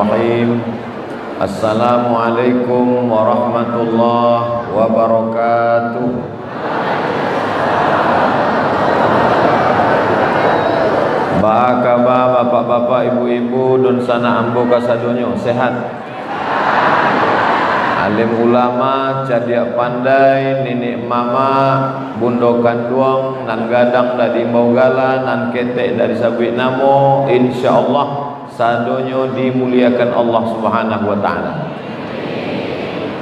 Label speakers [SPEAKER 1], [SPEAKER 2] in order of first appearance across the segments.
[SPEAKER 1] Bismillahirrahmanirrahim. Assalamualaikum warahmatullahi wabarakatuh. Ba'akaba bapak-bapak, ibu-ibu, dan sana ambo kasadonyo sehat. Alim ulama, cadia pandai, nenek mama, bundokan duang, nan gadang dari Maugala, nan ketek dari Sabit Namo, insyaallah sadonyo dimuliakan Allah Subhanahu wa taala.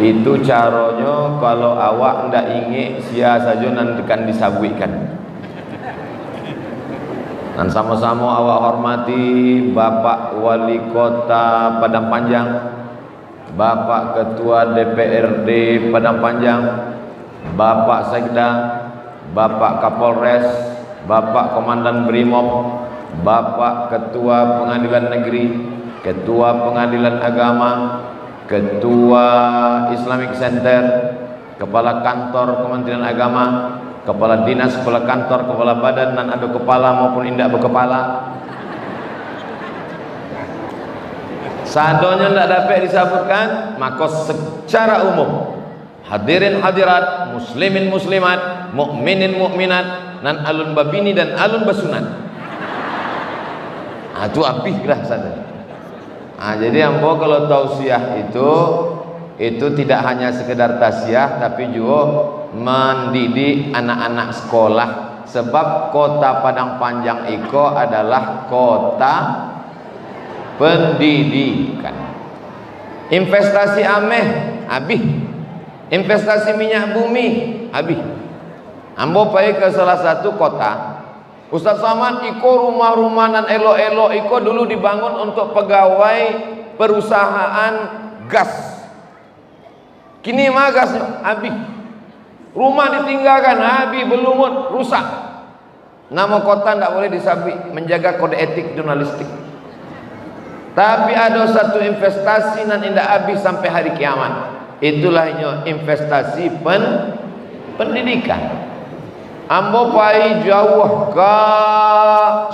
[SPEAKER 1] Itu caranya kalau awak ndak ingat sia saja nan tekan disabitkan. Dan sama-sama awak hormati Bapak Wali Kota Padang Panjang, Bapak Ketua DPRD Padang Panjang, Bapak Sekda, Bapak Kapolres, Bapak Komandan Brimob, Bapak Ketua Pengadilan Negeri, Ketua Pengadilan Agama, Ketua Islamic Center, Kepala Kantor Kementerian Agama, Kepala Dinas, Kepala Kantor, Kepala Badan, dan ada kepala maupun indak berkepala. Sadonya tidak dapat disebutkan, maka secara umum hadirin hadirat, muslimin muslimat, mukminin mukminat, nan alun babini dan alun basunat. Itu abihlah sadonya. Jadi ambo kalau tausiah itu tidak hanya sekedar tausiah, tapi juga mendidik anak-anak sekolah. Sebab kota Padang Panjang iko adalah kota pendidikan. Investasi ameh habis, investasi minyak bumi habis. Ambo pergi ke salah satu kota, Ustaz Samad, iko rumah-rumah nan elo-elo iko dulu dibangun untuk pegawai perusahaan gas. Kini mah gasnya habis, rumah ditinggalkan habis, berlumut, rusak. Nama kota tidak boleh disabit, menjaga kode etik jurnalistik. Tapi ada satu investasi nan indah habis sampai hari kiamat. Itulah investasi pendidikan. Ambo pai jauh ke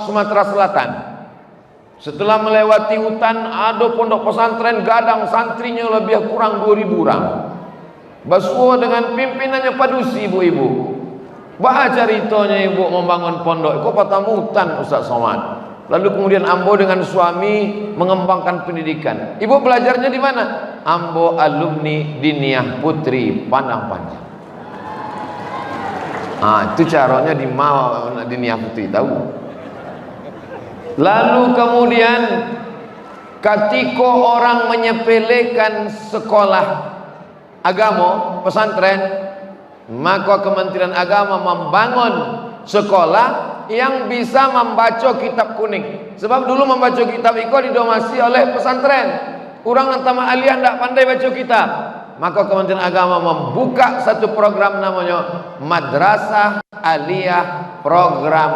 [SPEAKER 1] Sumatera Selatan. Setelah melewati hutan, ada pondok pesantren gadang, santrinya lebih kurang 2000 orang. Basuh dengan pimpinannya padusi ibu-ibu. Baca ceritanya ibu membangun pondok. Kok patamutan Ustaz Somad. Lalu kemudian ambo dengan suami mengembangkan pendidikan. Ibu belajarnya di mana? Ambo alumni Diniyah Putri Padang Panjang. Itu caranya di mau Diniyah Putri tahu. Lalu kemudian ketika orang menyepelekan sekolah agama, pesantren, maka Kementerian Agama membangun sekolah yang bisa membaca kitab kuning. Sebab dulu membaca kitab itu didomasi oleh pesantren. Orang nantama aliyah tidak pandai baca kitab. Maka Kementerian Agama membuka satu program namanya Madrasah Aliyah Program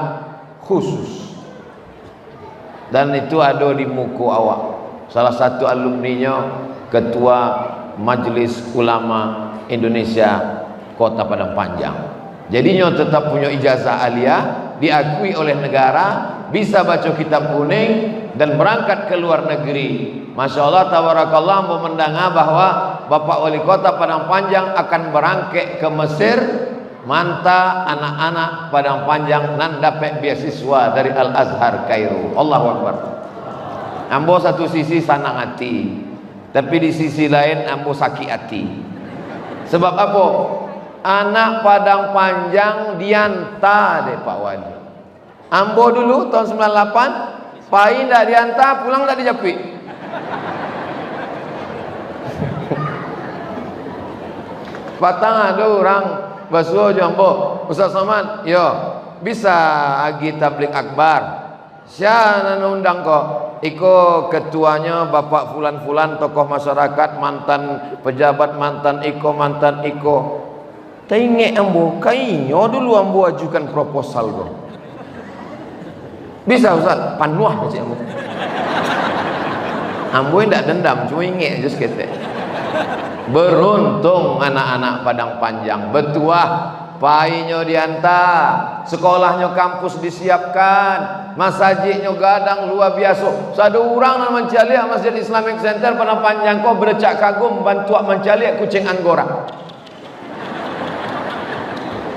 [SPEAKER 1] Khusus. Dan itu ada di muku awak. Salah satu alumninya Ketua Majelis Ulama Indonesia Kota Padang Panjang. Jadinya tetap punya ijazah aliyah, diakui oleh negara, bisa baca kitab kuning dan berangkat ke luar negeri. Masya Allah, tabarakallah, mendengar bahwa Bapak Wali Kota Padang Panjang akan berangkat ke Mesir, manta anak-anak Padang Panjang nan dapat beasiswa dari Al Azhar Kairo. Allahu Akbar. Ambo satu sisi senang hati, tapi di sisi lain ambo sakit hati. Sebab apa? Anak Padang Panjang dianta deh Pak Wali. Ambo dulu tahun 98, pai ndak dianta, pulang ndak dijapit. Patang ada orang basuh jambo, Ustaz Somad, yo bisa agi tablik akbar. Siapa undang kok? Iko ketuanya Bapak Fulan-Fulan, tokoh masyarakat, mantan pejabat, mantan iko. Tengok ambo, kayaknya dulu ambo ajukan proposal kok. Bisa Ustaz, panuah aja ambo. Ambo tidak dendam, cuma ingat aja seketek. Beruntung anak-anak Padang Panjang, betuah Painyo diantar, sekolahnya kampus disiapkan, masjidnya gadang luar biasa. Satu orang nak mencaliak Masjid Islamic Center Padang Panjang kau bercak kagum bantu mencaliak kucing Anggora.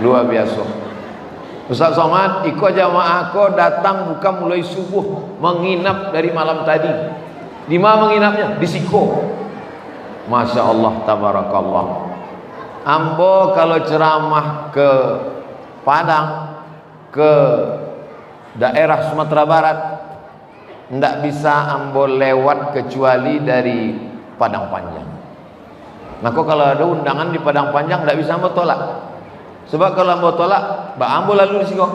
[SPEAKER 1] Luar biasa. Ustaz Somad, ikut jamaah kau datang bukan mulai subuh, menginap dari malam tadi. Di mana menginapnya? Di Siko. Masya Allah, tabarakallah. Ambo kalau ceramah ke Padang, ke daerah Sumatera Barat, ndak bisa ambo lewat kecuali dari Padang Panjang. Maka kalau ada undangan di Padang Panjang ndak bisa ambo tolak. Sebab kalau ambo tolak, ambo lalu di Siko.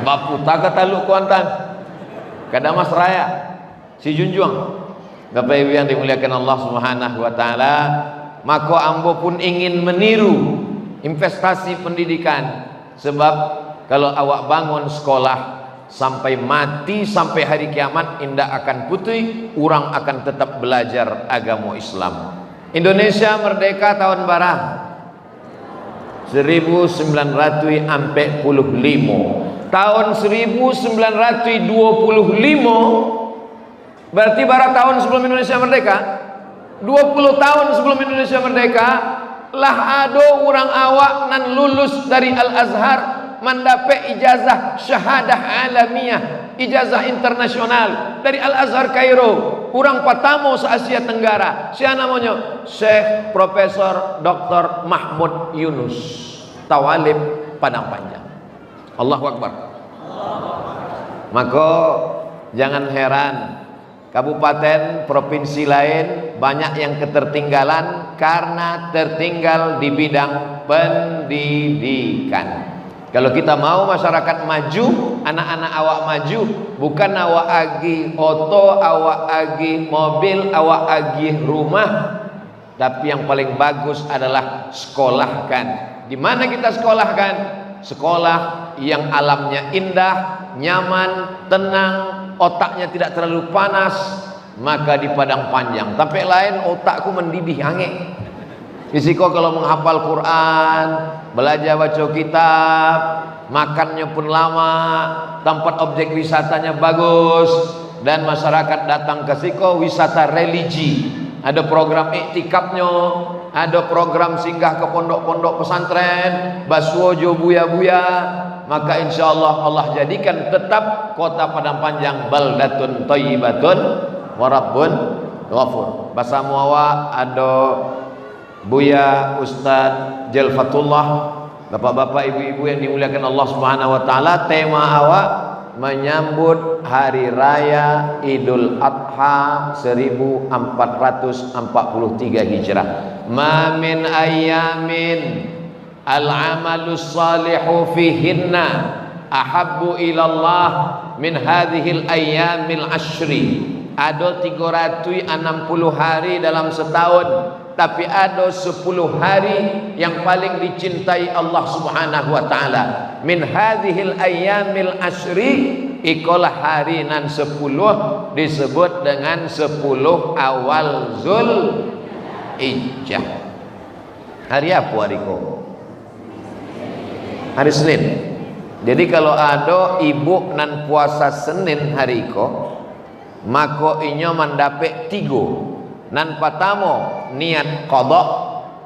[SPEAKER 1] Bapu taga Taluk Kuantan, Kadamas Raya, Si Junjuang. Bapak Ibu yang dimuliakan Allah Subhanahu wa taala, maka ambo pun ingin meniru investasi pendidikan. Sebab kalau awak bangun sekolah sampai mati, sampai hari kiamat indah akan putih, orang akan tetap belajar agama Islam. Indonesia merdeka tahun barang 1945. Tahun 1925 berarti barat tahun sebelum Indonesia merdeka. 20 tahun sebelum Indonesia merdeka lah ada orang awak nan lulus dari Al-Azhar mendapat ijazah syahadah alamiah, ijazah internasional dari Al-Azhar Kairo. Orang pertama se Asia Tenggara. Siapa namanya? Syekh Profesor Dr. Mahmud Yunus, Tawalib Padang Panjang. Allahu Akbar. Maka jangan heran kabupaten, provinsi lain banyak yang ketertinggalan karena tertinggal di bidang pendidikan. Kalau kita mau masyarakat maju, anak-anak awak maju, bukan awak agi oto, awak agi mobil, awak agi rumah, tapi yang paling bagus adalah sekolahkan. Di mana kita sekolahkan? Sekolah yang alamnya indah, nyaman, tenang, otaknya tidak terlalu panas, maka di Padang Panjang. Tapi lain otakku mendidih angin. Risiko kalau menghafal Quran, belajar baca kitab, makannya pun lama, tempat objek wisatanya bagus, dan masyarakat datang ke Siko wisata religi. Ada program iktikafnya, ada program singgah ke pondok-pondok pesantren, basuojo buya-buya. Maka insya Allah jadikan tetap kota Padang Panjang baldatun thayyibatun wa rabbun ghafur. Bahasa Muawa ada Buya Ustaz Jalfatullah, bapak-bapak ibu-ibu yang dimuliakan Allah Subhanahu wa taala. Tema awak menyambut hari raya Idul Adha 1443 Hijrah. Ma min ayamin al-amalus salihu fihinna ahabbu ilallah min hadhil ayyamil ashri. Ada 360 hari dalam setahun, tapi ada 10 hari yang paling dicintai Allah Subhanahu wa taala. Min hadhil ayyamil ashri, ikolah hari nan 10 disebut dengan 10 awal Zulhijjah. Hari apa hari ko? Hari Senin. Jadi kalau ada ibu nan puasa Senin hari ko, maka inyo mendapat 3. Nan pertama niat qada,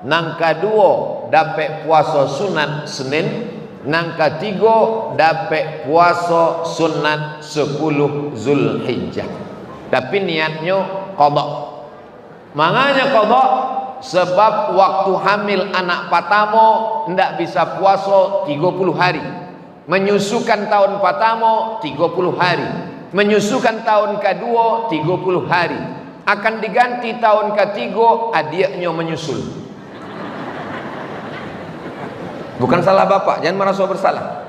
[SPEAKER 1] nan kedua dapat puasa sunat Senin, nan ketiga dapat puasa sunat 10 Zulhijjah. Tapi niatnya qada. Makanya qada sebab waktu hamil anak pertama ndak bisa puasa 30 hari. Menyusukan tahun pertama 30 hari. Menyusukan tahun kedua 30 hari. Akan diganti tahun ketiga adiknya menyusul. Bukan salah bapak, jangan merasa bersalah.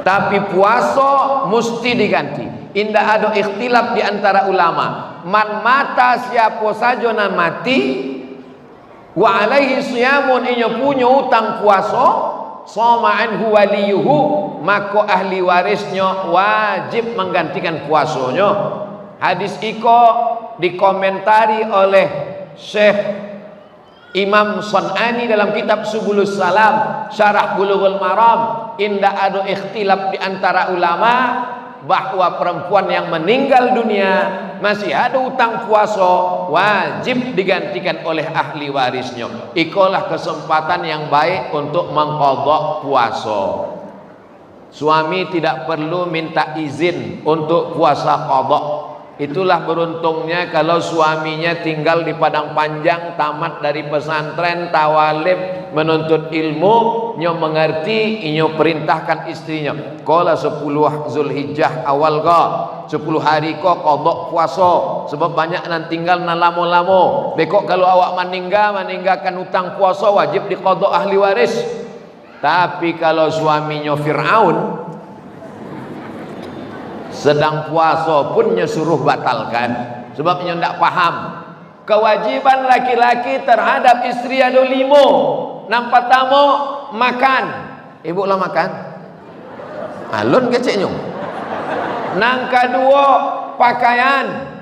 [SPEAKER 1] Tapi puasa mesti diganti. Indah ada ikhtilaf di antara ulama. Man mata siapa saja nan mati, wa alaihi siyamun, inya punya utang puasa, sama anhu waliyuhu, maka ahli warisnya wajib menggantikan puasanya. Hadis iko dikomentari oleh Syekh Imam Sun'ani dalam kitab Subulus Salam Syarah Bulughul Maram, indah ada ikhtilaf di antara ulama bahwa perempuan yang meninggal dunia masih ada utang puasa wajib digantikan oleh ahli warisnya. Ikolah kesempatan yang baik untuk mengqadha puasa. Suami tidak perlu minta izin untuk puasa qadha. Itulah beruntungnya kalau suaminya tinggal di Padang Panjang, tamat dari pesantren, tawalib, menuntut ilmu, nyo mengerti, nyo perintahkan istrinya. Qala 10 Zulhijjah awal ka, 10 hari ko qadha puasa, sebab banyak nan tinggal nan lamo-lamo. Bekok kalau awak meninggalkan utang puasa wajib diqadha ahli waris. Tapi kalau suaminya Fir'aun sedang puasa pun suruh batalkan, sebab nyo ndak paham kewajiban laki-laki terhadap istri ada 5. Nang pertama makan, ibu lah makan alun kecik nyo. Nang kedua pakaian,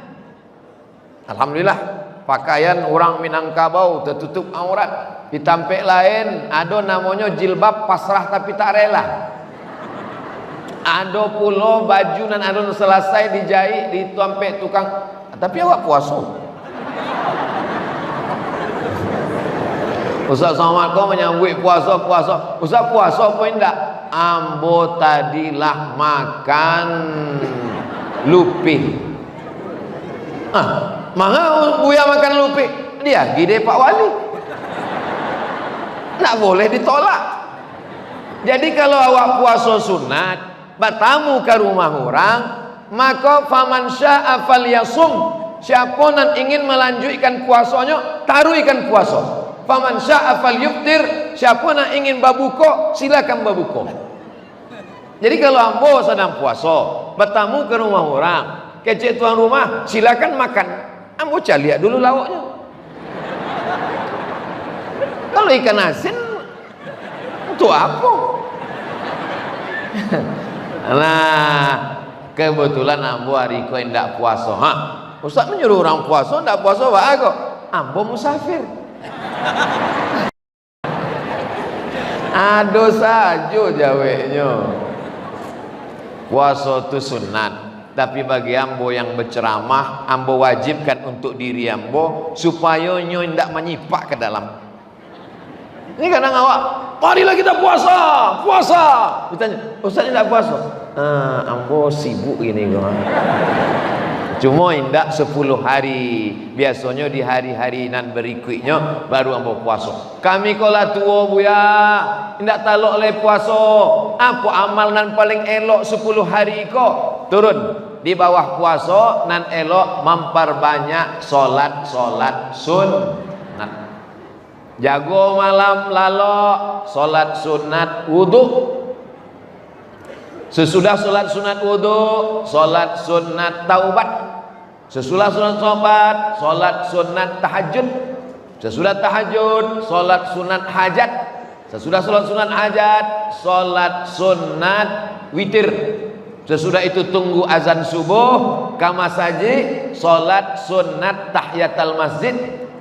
[SPEAKER 1] alhamdulillah pakaian orang Minangkabau tertutup aurat. Di tampek lain ada namanya jilbab pasrah tapi tak rela. Ada pula baju nan ada selesai dijahit di tampek tukang, tapi awak puasa. Ustaz Assalamualaikum menyambut puasa. Ustaz puasa apa enggak? Ambo tadilah makan lupi. Mana buya makan lupi? Dia gede Pak Wali. Tak boleh ditolak. Jadi kalau awak puasa sunat, bertamu ke rumah orang, maka faman sya'a falyasum, siapa yang ingin melanjutkan puasanya taruhkan puasa. Faman sya'a falyuftir, siapa yang ingin berbuka silakan berbuka. Jadi kalau ambo sedang puasa, bertamu ke rumah orang, kecik tuan rumah silakan makan, ambo lihat dulu lauknya. Kalau ikan asin untuk apa? Nah, kebetulan ambo hari ko ndak puasa. Ustaz menyuruh orang puasa ndak puasa wae kok. Ambo musafir. Ado saja jawabnya. Puasa itu sunat, tapi bagi ambo yang berceramah, ambo wajibkan untuk diri ambo supaya nyo ndak menyipak ke dalam. Ini kadang awak, marilah kita puasa. Ditanya, Ustaz ini tidak puasa. Ambo sibuk ini kok. Cuma indak 10 hari. Biasanya di hari-hari nan berikutnya baru ambo puasa. Kami kola tua buya, indak talok le puasa. Apa amal nan paling elok 10 hari kok? Turun di bawah puasa nan elok memperbanyak solat sunat. Jago malam lalo solat sunat wudu. Sesudah solat sunat wudu, solat sunat taubat. Sesudah solat taubat, solat sunat tahajud. Sesudah tahajud, solat sunat hajat. Sesudah solat sunat hajat, solat sunat witir. Sesudah itu tunggu azan subuh, kamasaji, solat sunat tahiyatul masjid.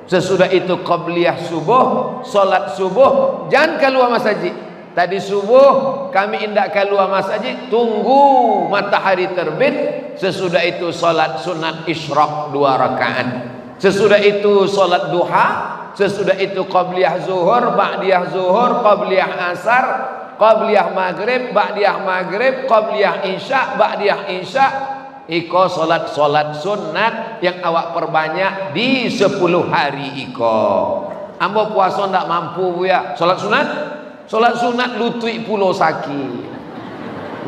[SPEAKER 1] Sesudah itu qabliyah subuh, solat subuh, jangan keluar masjid. Tadi subuh kami indak keluar masjid, tunggu matahari terbit. Sesudah itu solat sunat isyraq 2 rakaat. Sesudah itu solat duha. Sesudah itu qabliyah zuhur, ba'diyah zuhur, qabliyah asar, qabliyah maghrib, ba'diyah maghrib, qabliyah isya, ba'diyah isya. Iko solat sunat yang awak perbanyak di 10 hari iko. Ambo puasa ndak mampu buya. Solat sunat lutui pulau saki.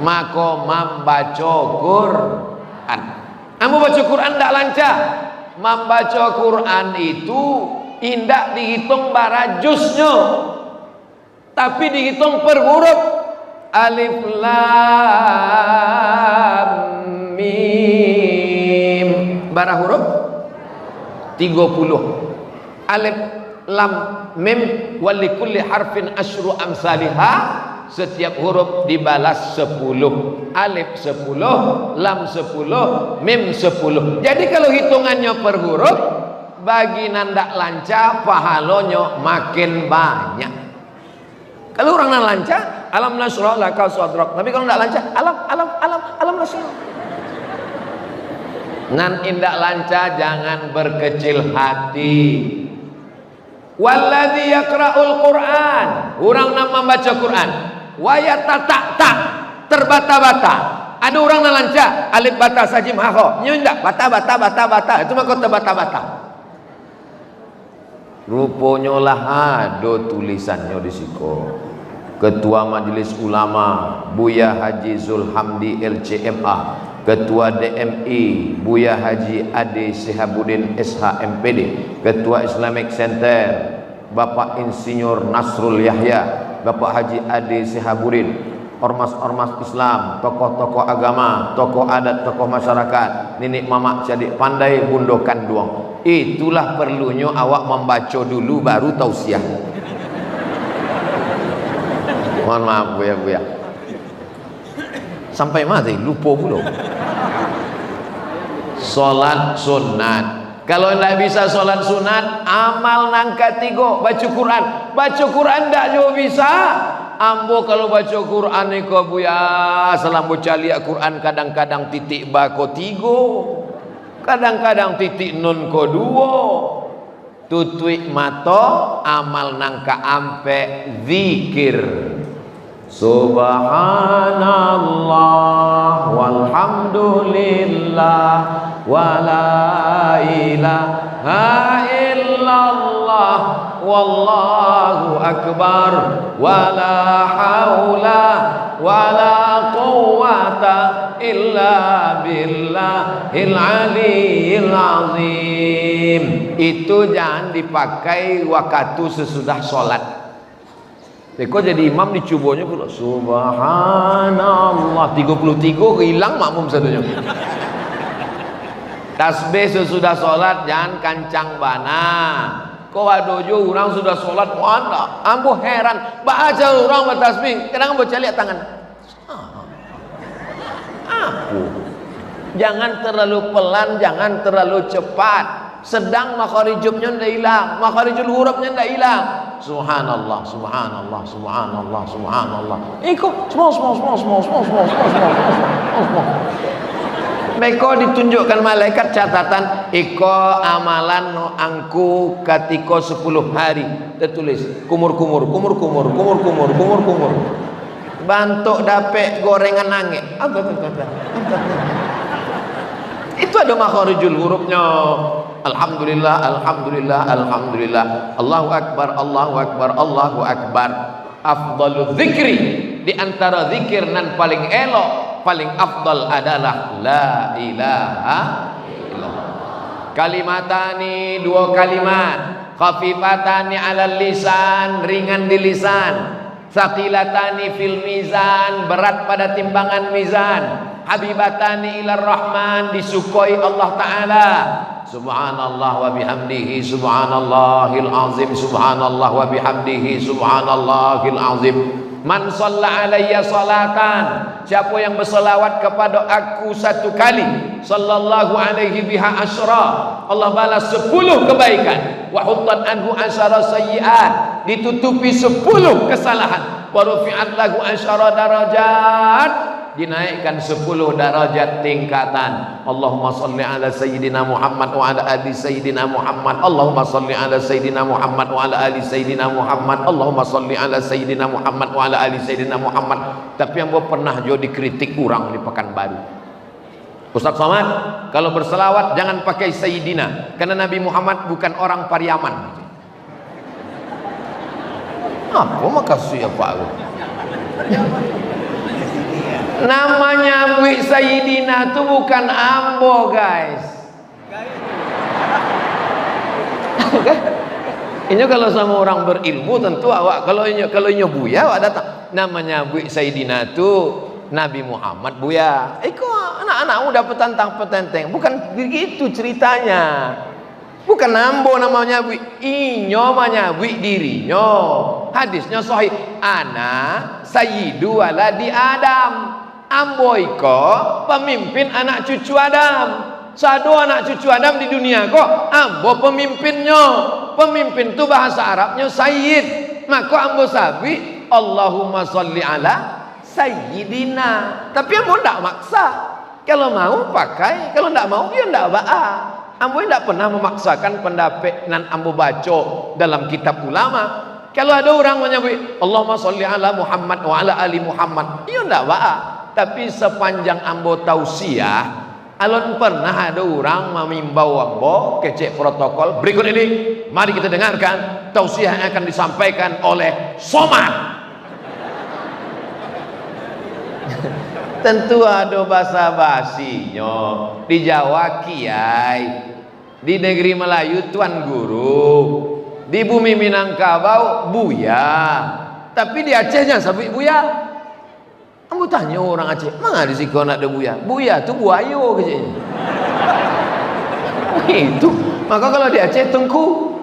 [SPEAKER 1] Maka membaca Quran. Ambo baca Quran ndak lancar. Membaca Quran itu indak dihitung barajusnya, tapi dihitung per huruf. Alif lam mim, bara huruf 30. Alif lam mim walikulli harfin asyru amsalihha, setiap huruf dibalas 10. Alif 10, lam 10, mim 10. Jadi kalau hitungannya per huruf, bagi nandak lancar pahalonyo makin banyak. Kalau orang nak lancar, alam nasrah laka sadrak. Tapi kalau nak lancar, alam nasrah. Nan indak lancar jangan berkecil hati. Walladzi yaqra'ul Qur'an, orang nak membaca Quran, wa yatatak terbata-bata. Ada orang nak lancar, alif bata sajim ha kha. Nyo indak bata. Itu mah kau terbata-bata. Rupanya lah ada tulisannya di situ. Ketua Majelis Ulama Buya Haji Zulhamdi LCMA, Ketua DMI Buya Haji Ade Sihabuddin SHMPD, Ketua Islamic Center Bapak Insinyur Nasrul Yahya, Bapak Haji Ade Sihabuddin, ormas-ormas Islam, tokoh-tokoh agama, tokoh adat, tokoh masyarakat, nenek mamak jadi pandai bundokan duang. Itulah perlunya awak membaca dulu baru tausiah. Mohon maaf Buya. Sampai mati lupa pula. Solat sunat. Kalau tidak bisa solat sunat, amal nangka 3, baca Quran. Baca Quran tidak juga bisa. Ambo kalau baca Quran ni ko Buya, salam baca liat Quran kadang-kadang titik ba ko 3, kadang-kadang titik nun ko 2. Tutuik mata amal nangka ampe zikir. Subhanallah walhamdulillah wala ilaha illallah wallahu akbar wala haula wala quwwata illa billahil aliyil azim. Itu jangan dipakai waktu sesudah sholat. Kau jadi imam dicubanya pula subhanallah 33 hilang makmum satunya. Tasbih sesudah sholat jangan kancang bana. Kau ada juga orang sudah sholat wanda, ambo heran baca orang bertasbih kadang ambo cari tangan. Apa? Jangan terlalu pelan, jangan terlalu cepat. Sedang makharijubnya ndak hilang, makharijul hurufnya ndak hilang. Subhanallah, subhanallah, subhanallah, subhanallah. Ikut semua. Mereka ditunjukkan malaikat catatan iko amalan no angku ketika 10 hari. Tertulis kumur. Bantuk dapet gorengan angin. Itu ada makharijul hurufnya. Alhamdulillah, alhamdulillah, alhamdulillah. Allahu akbar, Allahu akbar, Allahu akbar. Afdalu dzikri, di antara zikir nan paling elok, paling afdal adalah la ilaha illallah. Kalimatani, 2 kalimat, khafifatani alal lisan, ringan di lisan, tsaqilatani fil mizan, berat pada timbangan mizan, habibatani ilar rahman, disukai Allah Ta'ala. Subhanallah wa bihamdihi subhanallahil azim, subhanallah wa bihamdihi subhanallahil azim. Man shalla alayya salatan, siapa yang berselawat kepada aku 1 kali, sallallahu alaihi biha asyra, Allah balas 10 kebaikan. Wa huttat anhu asyara sayyiat, ditutupi 10 kesalahan. Wa rufi'at lahu asyara darajat, dinaikkan 10 darajat tingkatan. Allahumma salli ala sayyidina Muhammad wa ala ali sayyidina Muhammad. Allahumma salli ala sayyidina Muhammad wa ala ali sayyidina Muhammad. Allahumma salli ala sayyidina Muhammad wa ala ali sayyidina Muhammad. Tapi yang pernah jo dikritik orang di Pekanbaru, Ustaz Somad, kalau berselawat jangan pakai sayyidina, karena Nabi Muhammad bukan orang Pariaman. Apa makasih ya Pak? Namanya Bu Sayyidina itu bukan ambo guys. Ini kalau sama orang berilmu tentu awak kalau ini Buya awak datang. Namanya Bu Sayyidina itu Nabi Muhammad Buya. Anak-anakmu dapat tantang petenteng. Bukan begitu ceritanya. Bukan ambo namanya Bu. Inyo namanya Bu dirinya. Hadisnya sahih. Ana sayyidu waladi Adam. Ambo iko pemimpin anak cucu Adam. Sado anak cucu Adam di dunia kok. Ambo pemimpinnya. Pemimpin itu bahasa Arabnya sayyid. Maka ambo sabi Allahumma sholli ala sayyidina. Tapi ambo ndak maksa. Kalau mau pakai, kalau ndak mau ya ndak ba'a. Ambo ndak pernah memaksakan pendapat nan ambo baca dalam kitab ulama. Kalau ada orang menyebut Allahumma sholli ala Muhammad wa ala ali Muhammad, iya ndak ba'a. Tapi sepanjang ambo tausiah, alon pernah ada orang memimbau ambo kecek protokol. Berikut ini, mari kita dengarkan tausiah yang akan disampaikan oleh Somad. Tentu ada bahasa basinya. Di Jawa kiai, di negeri Melayu tuan guru, di bumi Minangkabau buya, tapi di Acehnya sabik buya. Ambo tanya orang Aceh, mana di sini kau nak ada buya? Buya tu buayo kecil. Itu. Maka kalau di Aceh tengku,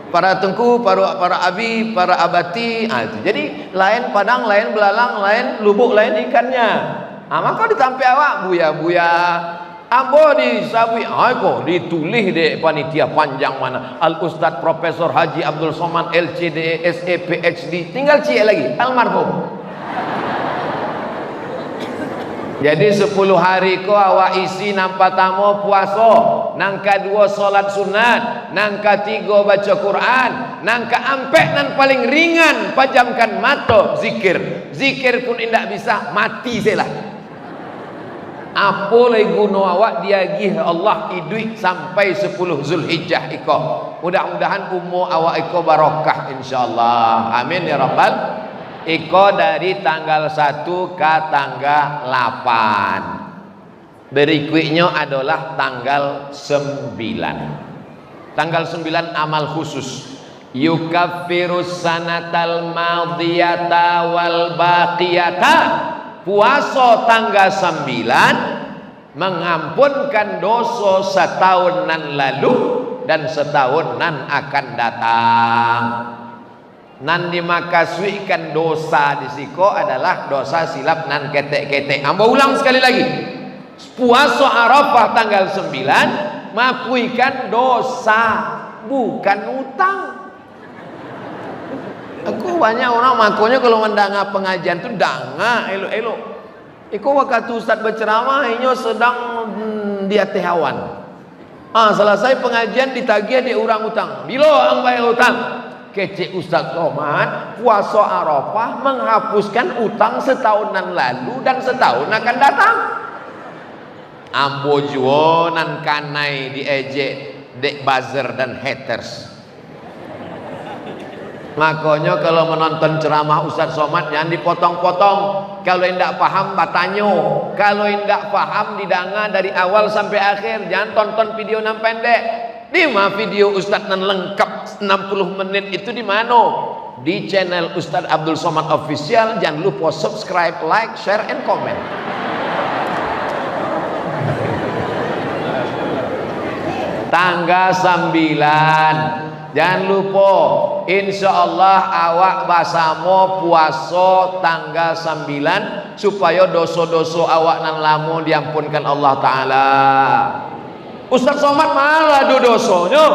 [SPEAKER 1] para tengku, para abi, para abati, itu. Jadi lain padang, lain belalang, lain lubuk, lain ikannya. Maka ditampi awak buya-buya. Ambo disawi, kok ditulis deh panitia panjang mana. Al Ustadz Profesor Haji Abdul Somad LCD SE PhD. Tinggal cie lagi almarhum. Jadi 10 hari ko awak isi nampak tamu puasa, nangka 2 solat sunat, nangka 3 baca Quran, nangka ampek nan paling ringan pajamkan mata zikir. Zikir pun indak bisa, mati selah. Apa lagi guna awak diagih Allah idui sampai 10 Zulhijjah iko. Mudah-mudahan umur awak iko barokah insyaallah. Amin ya rabbal. Iko dari tanggal 1 ke tanggal 8. Berikutnya adalah tanggal 9. Tanggal 9 amal khusus. Yukaffirus sanatal madiyata wal baqiyata. Puasa tanggal 9 mengampunkan dosa setahun nan lalu dan setahun nan akan datang. Nan dimakaswikan dosa di siko adalah dosa silap nan ketek-ketek. Ambo ulang sekali lagi. Puasa Arafah tanggal 9 mapuikan dosa, bukan utang. Aku banyak orang makonya kalau mendengar pengajian tu danga elok-elok. Iko waktu ustaz berceramah inyo sedang di atas hawan. Selesai pengajian ditagih di orang utang. Bila ang bayar utang? Kecek Ustaz Somad, puasa Arafah menghapuskan utang setahunan lalu dan setahun akan datang. Ambo juo nan kanai diejek dek buzzer dan haters. Makanya kalau menonton ceramah Ustaz Somad jangan dipotong-potong. Kalau tidak paham batanyo, kalau tidak paham didanga dari awal sampai akhir. Jangan tonton video yang pendek. Di mana video Ustaz nan lengkap 60 menit itu di mana? Di channel Ustaz Abdul Somad Official. Jangan lupa subscribe, like, share, and comment. Tanggal 9. Jangan lupa, insya Allah awak basamo puasa tanggal 9 supaya dosa-dosa awak nan lamu diampunkan Allah Ta'ala. Ustaz Somad malah do dosanya.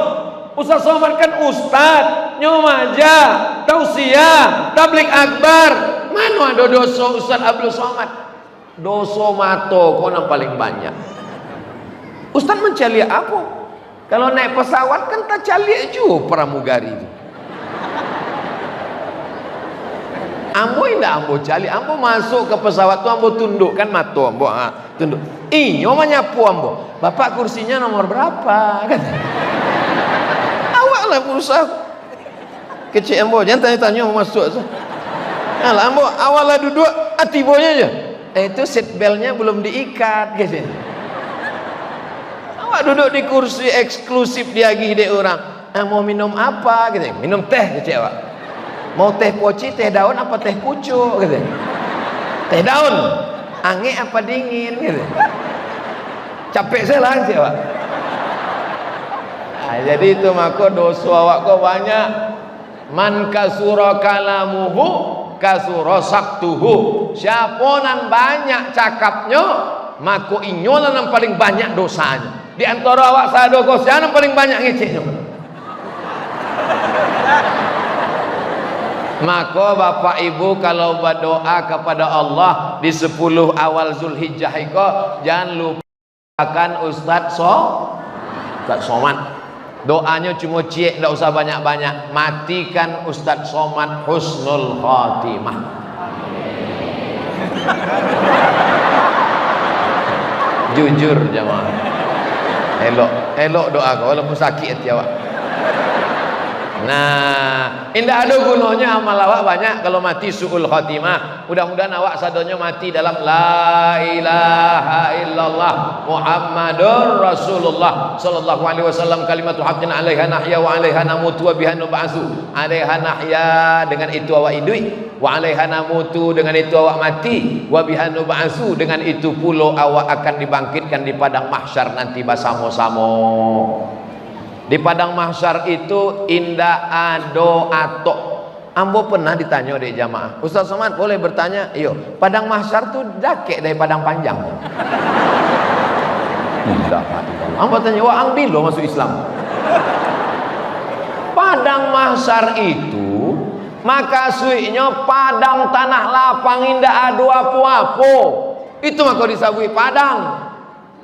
[SPEAKER 1] Ustaz Somad kan ustaz, nyomaja, tausiah, tablik akbar. Mana ada dosa Ustaz Abdul Somad? Dosa mato kau yang paling banyak. Ustaz mencari apa? Kalau naik pesawat kan tak cari juga pramugari itu. Ambo indah ambo cali, ambo masuk ke pesawat tu ambo tundukkan mata ambo, tunduk. Iyo menyapu ambo. Bapak kursinya nomor berapa? Kata. Awak lah berusaha. Kecil ambo, jangan tanya-tanya mau masuk. Alah ambo, awal lah duduk, atibonya aja. Itu seat beltnya belum diikat, kata. Awak duduk di kursi eksklusif diagih dek orang. Mau minum apa? Kata. Minum teh, kecil awak. Mau teh poci, teh daun apa teh pucuk gitu. Teh daun. Ange apa dingin gitu. Capek saya lah sih, Pak. Jadi itu maka dosa awak kau banyak. Man kasura kalamuhu kasura saktuhu. Siapa nan banyak cakapnya, maka inyolah yang paling banyak dosanya. Di antara awak sado kau siapa paling banyak ngeceknya? Maka bapak ibu kalau berdoa kepada Allah di 10 awal Zulhijjah itu jangan lupakan Ustadz Somad. Doanya cuma cik, tidak usah banyak-banyak. Matikan Ustadz Somad husnul khatimah. Jujur jemaah. Elok doa kau walaupun sakit hati awak. Nah, indah ada gunanya amal awak banyak kalau mati su'ul khatimah. Mudah-mudahan awak sadonya mati dalam la ilaha illallah Muhammadur Rasulullah sallallahu alaihi wasallam kalimatu haqqin 'alaiha nahya wa 'alaiha namutu wa biha nub'atsu. 'Alaiha nahya, dengan itu awak hidup, wa 'alaiha namutu, dengan itu awak mati, wa biha nub'atsu, dengan itu pula awak akan dibangkitkan di padang mahsyar nanti bersama-sama. Di padang mahsyar itu indah ado atok. Ambo pernah ditanya deh jamaah, Ustaz Somad boleh bertanya? Iyo, padang mahsyar tuh dakek dari padang panjang. Tidak. Ambo tanya, wah ang bilo masuk Islam. Padang mahsyar itu maka suiknya padang tanah lapang indah ado apa-apa. Itu maka disabui padang,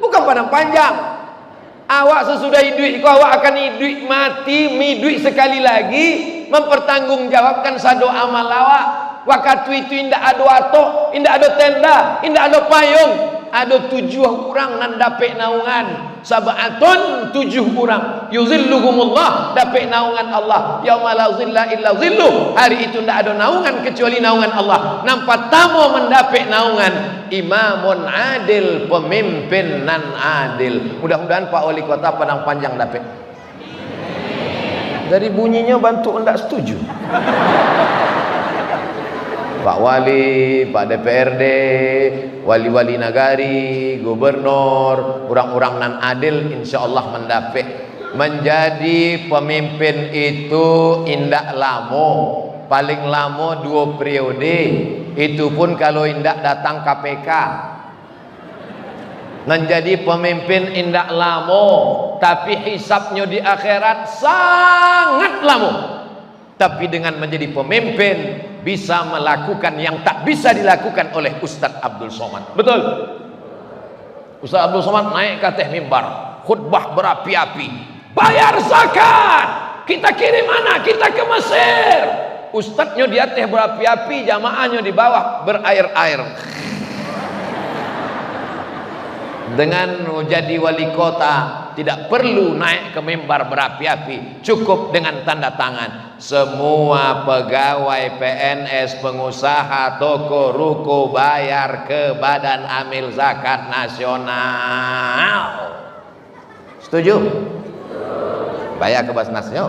[SPEAKER 1] bukan padang panjang. Awak sesudah hidup awak akan hidup mati hidup sekali lagi mempertanggungjawabkan sado amal awak. Waktu itu indah ada atok, indah ada tenda, indah ada payung, ada 7 orang nan dapet naungan. Sab'atun 7 orang yuzilluhumullah, dapet naungan Allah yauma la zilla illa zilluh. Hari itu tidak ada naungan kecuali naungan Allah. Nampak tamu mendapet naungan imamun adil, pemimpin nan adil. Mudah-mudahan Pak Wali Kota Padang Panjang dapet. Dari bunyinya bantu enggak setuju. Pak Wali, Pak DPRD, wali-wali nagari, gubernur, orang-orang nan adil insya Allah mendapat. Menjadi pemimpin itu indak lama, paling lama 2 periode. Itu pun kalau indak datang KPK. Menjadi pemimpin indak lama, tapi hisabnya di akhirat sangat lama. Tapi dengan menjadi pemimpin bisa melakukan yang tak bisa dilakukan oleh Ustadz Abdul Somad. Betul? Ustadz Abdul Somad naik ke atas mimbar, khutbah berapi-api, bayar zakat, kita kirim anak kita ke Mesir. Ustadznya di atas berapi-api, jamaahnya di bawah berair-air. Dengan jadi wali kota tidak perlu naik ke mimbar berapi-api, cukup dengan tanda tangan. Semua pegawai PNS, pengusaha, toko, ruko bayar ke Badan Amil Zakat Nasional. Setuju? Bayar ke Basnasnya.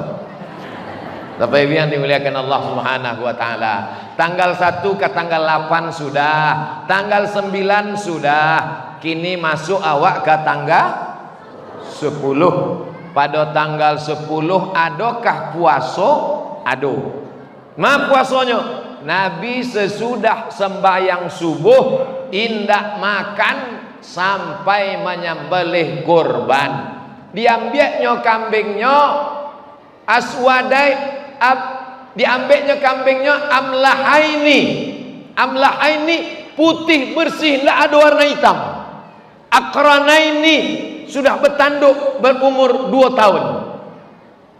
[SPEAKER 1] Bapak Ibu yang dimuliakan Allah Subhanahu wa taala. Tanggal 1 ke tanggal 8 sudah, tanggal 9 sudah. Kini masuk awak ke tanggal 10. Pada tanggal 10 adakah puasa? Ado. Ma puasanya? Nabi sesudah sembahyang subuh indak makan sampai menyembelih kurban. Diambilnya kambingnya aswadai, diambilnya kambingnya amlahaini, putih bersih, tidak ada warna hitam. Akranaini, sudah bertanduk berumur 2 tahun.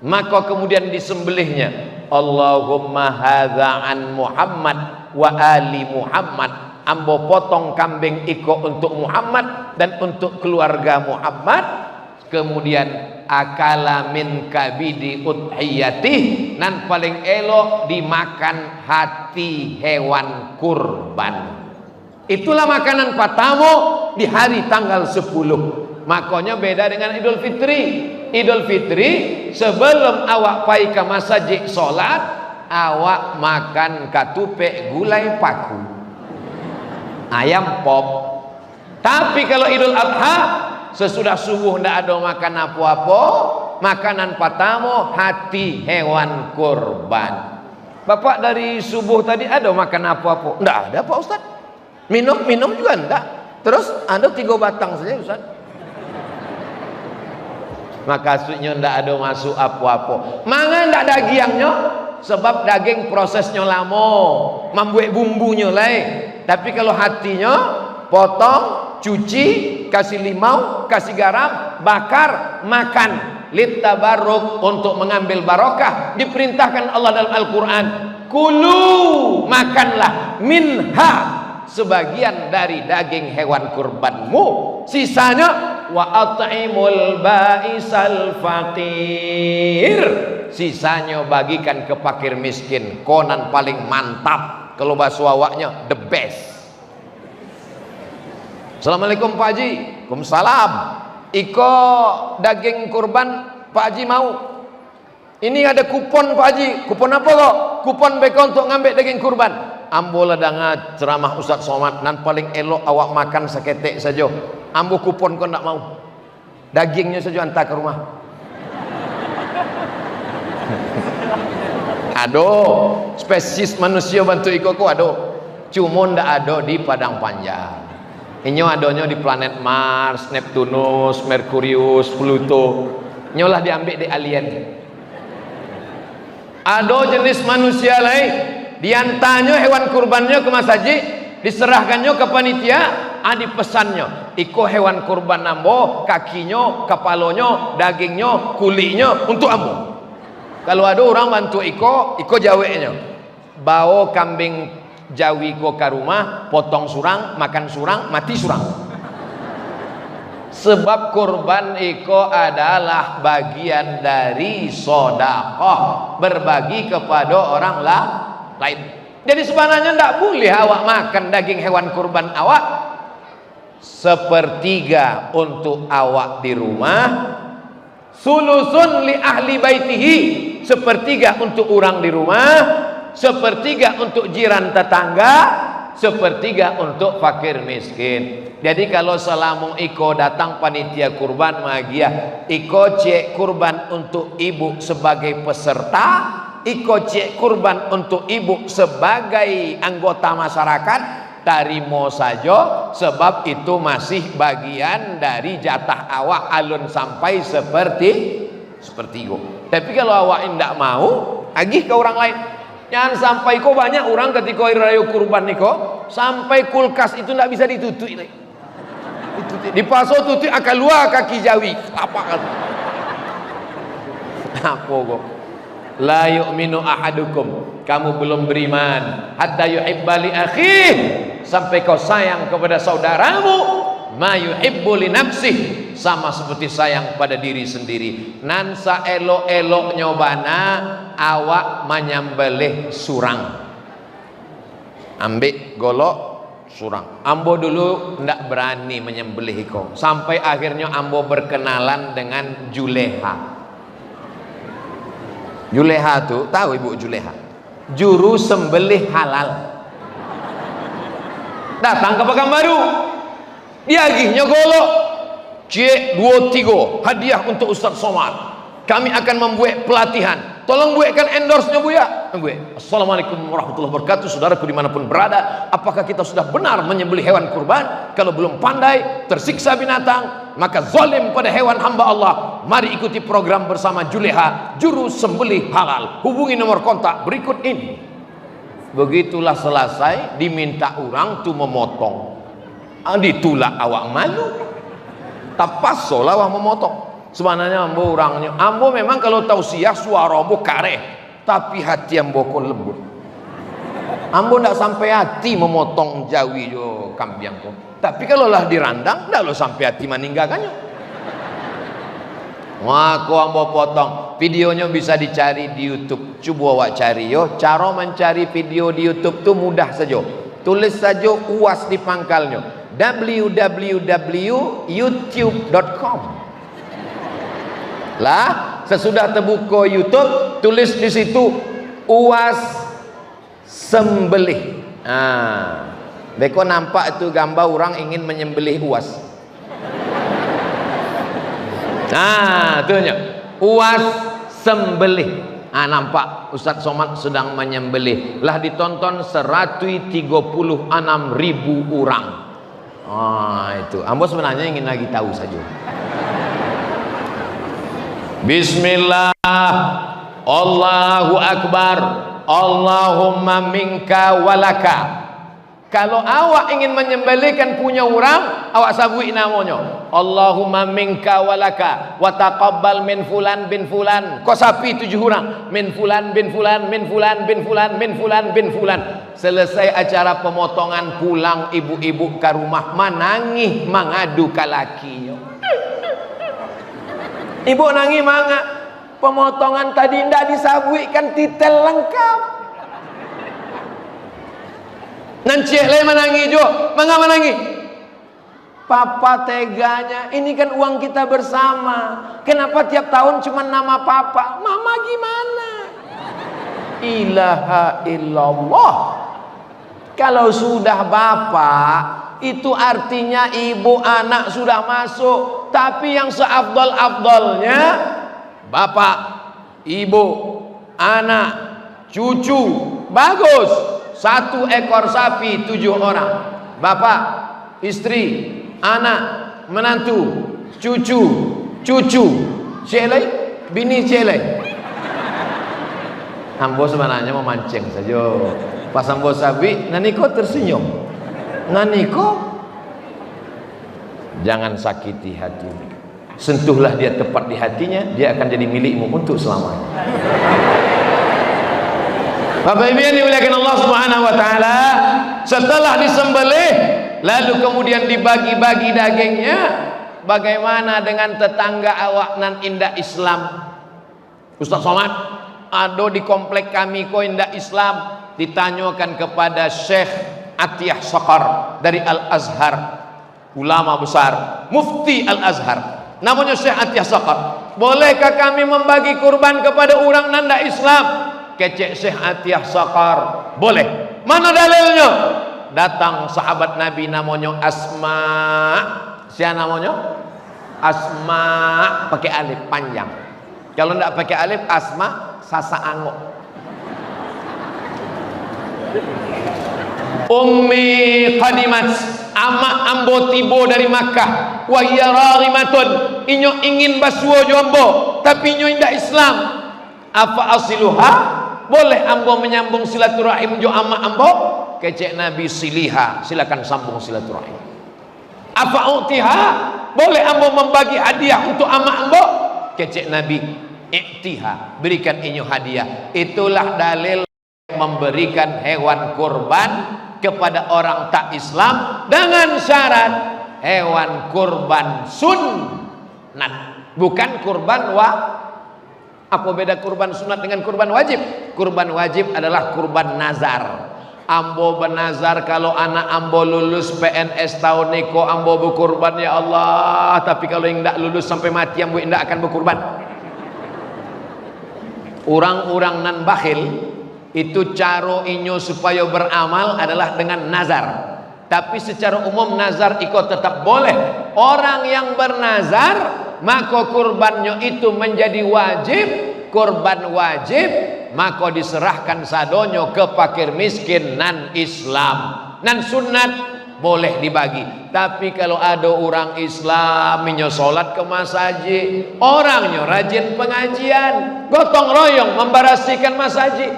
[SPEAKER 1] Maka kemudian disembelihnya. Allahumma hadza an Muhammad wa ali Muhammad. Ambo potong kambing iko untuk Muhammad dan untuk keluarga Muhammad. Kemudian akala min kabidi udhiyati, nan paling elok dimakan hati hewan kurban. Itulah makanan patamu di hari tanggal 10. Makanya beda dengan Idul Fitri. Idul Fitri sebelum awak pai ke masjid solat, awak makan katupe gulai paku, ayam pop. Tapi kalau Idul Adha sesudah subuh tidak ada makan apa-apa, makanan patamu hati hewan kurban. Bapak dari subuh tadi ada makan apa-apa? Tidak ada Pak Ustaz. Minum juga enggak. Terus ada 3 batang saja Ustaz. Makasudnya ndak ada masuk apa-apa. Mangan ndak dagiangnya sebab daging prosesnya lama, membuat bumbunya lain. Tapi kalau hatinya potong, cuci, kasih limau, kasih garam, bakar, makan. Littabarruk, untuk mengambil barokah. Diperintahkan Allah dalam Al-Quran, kulu, makanlah, minha, sebagian dari daging hewan kurbanmu, sisanya wa at'imul ba'isal faqir, sisanya bagikan ke fakir miskin. Konan paling mantap kalau bahasa awaknya the best. Assalamualaikum Pak Haji. Waalaikumsalam. Iko daging kurban Pak Haji mau. Ini ada kupon Pak Haji. Kupon apa kok? Kupon beko untuk ngambil daging kurban. Ambo ladanga ceramah Ustaz Somad, nan paling elok awak makan seketek saja. Ambo kupon kau nak mau. Dagingnya saja hantar ke rumah. Ado spesies manusia bantu iko ko ado. Cuma ndak ada di Padang Panjang. Ini adanya di planet Mars, Neptunus, Merkurius, Pluto. Nyolah diambil di alien. Ada jenis manusia lain, diantaranya hewan kurbannya ke Mas Haji, diserahkannya ke panitia, ada pesannya. Iko hewan kurban ambo, kakinya, kepalanya, dagingnya, kulitnya untuk ambo. Kalau ada orang bantu iko jaweknya. Bawa kambing Jawi ko ke rumah, potong surang, makan surang, mati surang. Sebab kurban iko adalah bagian dari sedekah, berbagi kepada orang lain. Jadi sebenarnya tidak boleh awak makan daging hewan kurban awak. Sepertiga untuk awak di rumah, sulusun li ahli baitihi, sepertiga untuk orang di rumah, sepertiga untuk jiran tetangga, sepertiga untuk fakir miskin. Jadi kalau selamu iko datang panitia kurban magia, iko cek kurban untuk ibu sebagai peserta, iko cek kurban untuk ibu sebagai anggota masyarakat, tarimo saja, sebab itu masih bagian dari jatah awak alun sampai seperti itu. Tapi kalau awak tidak mau, agih ke orang lain. Jangan sampai kok banyak orang ketika hari raya kurban niko sampai kulkas itu tidak bisa ditutup. Di paso tutup akan luar kaki Jawi. Apa kan? Apa kok? La yu'minu ahadukum, kamu belum beriman hatta yuhibba li akhih, sampai kau sayang kepada saudaramu ma yuhibbu li nafsih, sama seperti sayang pada diri sendiri. Nan saelok-elok nyobana awak menyembelih surang, ambek golok surang. Ambo dulu ndak berani menyembelih kau, sampai akhirnya ambo berkenalan dengan Juleha. Juleha tuh, tahu ibu Juleha? Juru sembelih halal. Datang ke Pekanbaru, dia agihnya golok C23 hadiah untuk Ustaz Somad. Kami akan membuat pelatihan, tolong buatkan endorse-nya Bu ya. Assalamualaikum warahmatullahi wabarakatuh. Saudaraku dimanapun berada, apakah kita sudah benar menyembelih hewan kurban? Kalau belum pandai, tersiksa binatang, maka zalim pada hewan hamba Allah. Mari ikuti program bersama Juleha, juru sembelih halal. Hubungi nomor kontak berikut ini. Begitulah selesai, diminta orang tu memotong. Ditulak awak malu, tapas seolah awak memotong. Sebenarnya ambo orangnya, ambo memang kalau tausiah suara ambo kareh, tapi hati ambo kok lembut. Ambo ndak sampai hati memotong Jawi yo kambing kok. Tapi kalau lah dirandang, ndak lo sampai hati meninggalkannya. Wah, aku ambo potong. Videonya bisa dicari di YouTube. Coba awak cari yo. Cara mencari video di YouTube tuh mudah saja. Tulis saja UAS di pangkalnya. www.youtube.com. Lah, sesudah terbuka YouTube, tulis di situ UAS sembelih. Beko nampak itu gambar orang ingin menyembelih UAS. Itunya UAS sembelih. Nampak Ustaz Somad sedang menyembelih. Lah ditonton 136.000 orang. Itu. Ambo sebenarnya ingin lagi tahu saja. Bismillah, Allahu Akbar, Allahumma minka walaka. Kalau awak ingin menyembelihkan punya orang, awak sabui namanya Allahumma minka walaka wa taqabbal min fulan bin fulan. Kau sapi 7 orang, min fulan bin fulan, min fulan bin fulan, min fulan bin fulan. Selesai acara pemotongan, pulang ibu-ibu ke rumah menangis mengadu ke lakinya. Ibu nangis manga, pemotongan tadi ndak disabuikan titel lengkap. Nanti le menangi jo, mangga menangi. Papa teganya, ini kan uang kita bersama. Kenapa tiap tahun cuma nama papa? Mama gimana? Ilaha illallah. Kalau sudah bapak, itu artinya ibu anak sudah masuk. Tapi yang seafdol-afdolnya bapak, ibu, anak, cucu, bagus. 1 ekor sapi 7 orang. Bapak, istri, anak, menantu, cucu, celai, bini celai. Ambo sebenarnya mau mancing saja. Pas ambo sapi, naniko tersenyum. Naniko, jangan sakiti hati. Sentuhlah dia tepat di hatinya, dia akan jadi milikmu untuk selamanya. Bapak Ibu yang dimuliakan Allah Subhanahu wa taala, setelah disembelih lalu kemudian dibagi-bagi dagingnya, bagaimana dengan tetangga awak nan indah Islam? Ustaz Somad, ada di komplek kami ko indah Islam, ditanyakan kepada Syekh Atiyah Saqar dari Al-Azhar, ulama besar, mufti Al-Azhar. Namanya Syekh Atiyah Saqar. Bolehkah kami membagi kurban kepada orang nanda Islam? Kecek Syekh Atiyah Saqar, boleh. Mana dalilnya? Datang sahabat Nabi namanya Asma. Siapa namanya? Asma, pakai alif panjang. Kalau tidak pakai alif, Asma Sasa Angok. Ummi qadimat, ama ambo tibo dari Makkah. Wa hiya raghimatun, inyo ingin basuo jo ambo, tapi inyo indah Islam. Apa asiluha? Boleh ambo menyambung silaturahim jo ama ambo? Kecek Nabi, siliha, silakan sambung silaturahim. Apa utiha? Boleh ambo membagi hadiah untuk ama ambo? Kecek Nabi, iktiha, berikan inyo hadiah. Itulah dalil memberikan hewan kurban kepada orang tak Islam dengan syarat hewan kurban sunnat, bukan kurban Apa beda kurban sunat dengan kurban wajib? Kurban wajib adalah kurban nazar. Ambo bernazar kalau anak ambo lulus PNS tahun niko ambo berkurban ya Allah. Tapi kalau yang tidak lulus sampai mati ambo tidak akan berkurban. Orang-orang nan bakhil itu caro inyo supaya beramal adalah dengan nazar. Tapi secara umum nazar ikut tetap boleh. Orang yang bernazar maka kurbannya itu menjadi wajib, kurban wajib, maka diserahkan sadonyo ke fakir miskin nan Islam. Nan sunat boleh dibagi. Tapi kalau ada orang Islam inyo sholat ke masjid, orangnya rajin pengajian, gotong royong membarasikan masjid,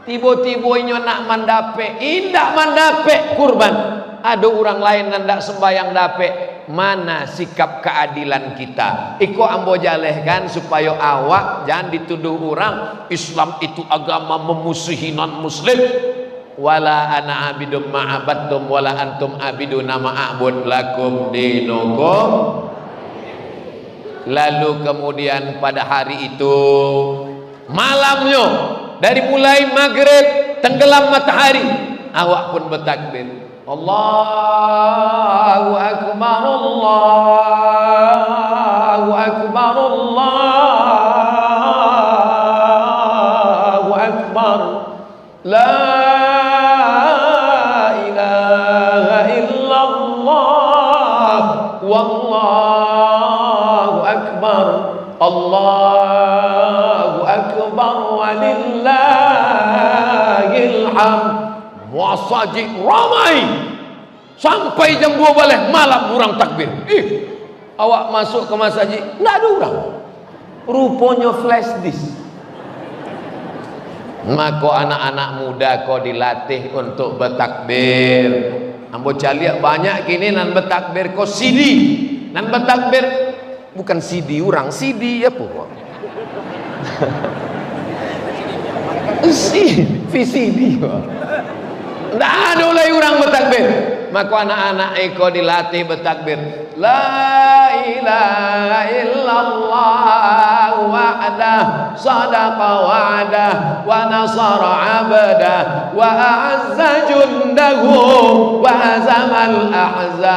[SPEAKER 1] tiba-tiba inyo nak mandape, indak mandape kurban. Ada orang lain yang tidak sembahyang dape. Mana sikap keadilan kita? Iko ambo jalehkan supaya awak jangan dituduh orang Islam itu agama memusuhi non muslim. Wala ana abidum ma'abadtum wala antum abiduna ma'abud lakum dinukum. Lalu kemudian pada hari itu malamnya, dari mulai maghrib tenggelam matahari, awak pun bertakbir, Allahu Akbar, Allahu Akbar, Allahu Akbar, la ilaha illallah, wallahu akbar, Allahu akbar, walillahil hamd. Masjid ramai sampai jam 2 balik malam orang takbir. Awak masuk ke masjid, tidak ada orang. rupanya flash disk. Maka anak-anak muda kau dilatih untuk bertakbir. Ambo caliak banyak kini nan bertakbir kau CD. Nan bertakbir bukan CD orang, CD apa? VCD. Tidak ada oleh orang bertakbir. Maka anak-anak eko dilatih bertakbir. La ilaha illallah wa'dah sadaqa wa'dah wa nasara abdah wa a'azza jundahu wa hazamal ahzaba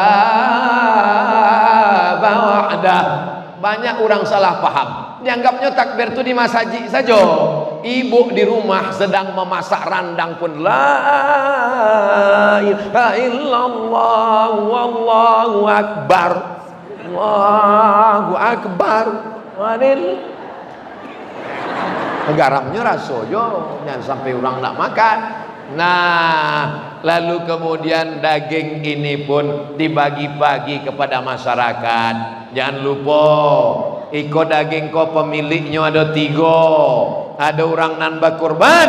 [SPEAKER 1] wa'dah. Banyak orang salah paham, dianggapnya takbir itu di masjid saja. Ibu di rumah sedang memasak randang pun la ilaha illallah wallahu akbar, Allahu akbar. Wadil garamnya rasoyo, jangan sampai orang nak makan. Nah, lalu kemudian daging ini pun dibagi-bagi kepada masyarakat. Jangan lupa, iko daging kau pemiliknya ada 3. Ada orang nan berkurban,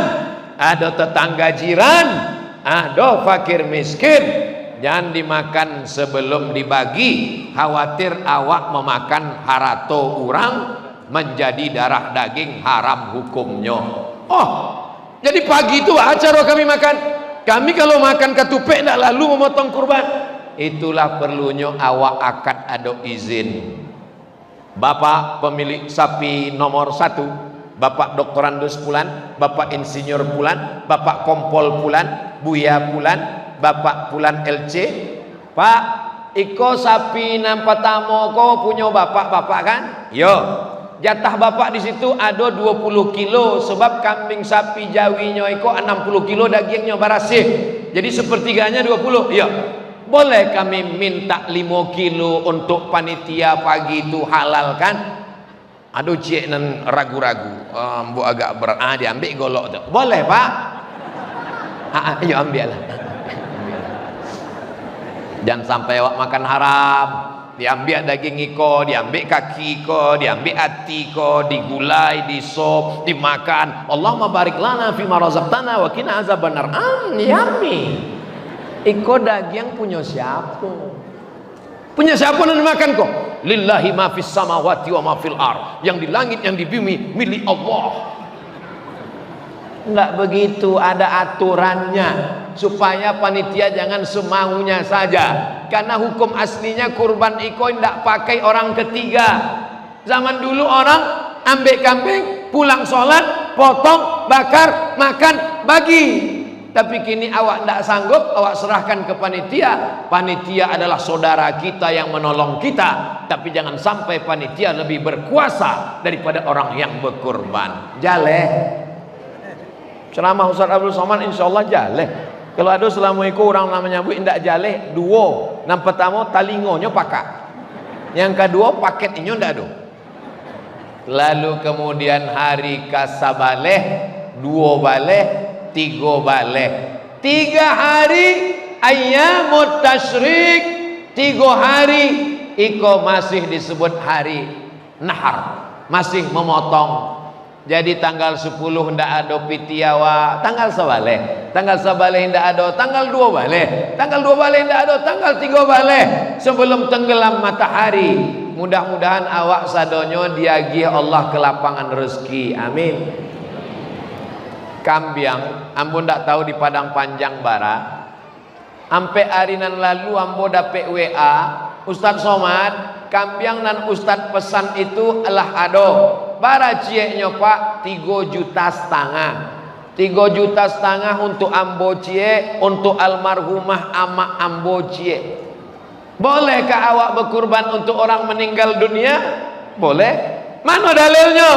[SPEAKER 1] ada tetangga jiran, ada fakir miskin. Jangan dimakan sebelum dibagi, khawatir awak memakan harato orang menjadi darah daging haram hukumnya. Oh, jadi pagi itu acara kami makan. Kami kalau makan ketupek tidak lalu memotong kurban. Itulah perlunya awak akad ada izin. Bapak pemilik sapi nomor 1, Bapak doktorandus pulan, Bapak insinyur pulan, Bapak kompol pulan, Buya pulan, Bapak pulan LC. Pak, iko sapi nampak tamu kau punya bapak-bapak kan? Yo. Jatah bapak di situ ada 20 kilo sebab kambing sapi jawinya iko 60 kilo dagingnya barasih. Jadi sepertiganya 20. Iya. Boleh kami minta 5 kilo untuk panitia pagi itu halal kan? Aduh cik nan ragu-ragu. Bu agak berat. Diambil golok tu. Boleh pak? Ayo ambil lah. Jangan sampai awak makan haram. Diambil daging iko, diambil kaki iko, diambil hati iko, digulai, disop, dimakan. Allahumma barik lana fima razaqtana wa qina azabannar. Yummy. Iko daging punya siapa? Punya siapa yang dimakan kok? Lillahi ma fis samawati wa ma fil ardh. Yang di langit yang di bumi milik Allah. Enggak begitu, ada aturannya supaya panitia jangan semaunya saja. Karena hukum aslinya kurban iko tidak pakai orang ketiga. Zaman dulu orang ambil kambing, pulang sholat, potong, bakar, makan, bagi. Tapi kini awak tidak sanggup, awak serahkan ke panitia. Panitia adalah saudara kita yang menolong kita. Tapi jangan sampai panitia lebih berkuasa daripada orang yang berkurban. Jaleh. Ceramah Ustaz Abdul Somad insyaallah jaleh. Kalau ada selama itu orang namanya bu indak jaleh 2. Yang pertama talingonya pakat. Yang kedua paketnya ndak ada. Lalu kemudian hari kasabaleh 2 baleh 3 baleh 3 hari ayyamut tasyrik 3 hari iko masih disebut hari nahar, masih memotong. Jadi tanggal 10 ndak ada pitiawa, tanggal sebaleh ndak ada, tanggal 2 baleh, tanggal 2 baleh ndak ada, tanggal 3 baleh sebelum tenggelam matahari. Mudah-mudahan awak sadonyo diagih Allah ke lapangan rezeki, amin. Kambiang ambo ndak tahu di Padang Panjang Barat. Ampe harinan lalu ambo dapet WA, Ustaz Somad, kambiang nan Ustaz pesan itu adalah ado. Bara cieknya pak 3,5 juta. 3,5 juta untuk ambo cie, untuk almarhumah ama ambo cie. Bolehkah awak berkurban untuk orang meninggal dunia? Boleh. Mana dalilnya?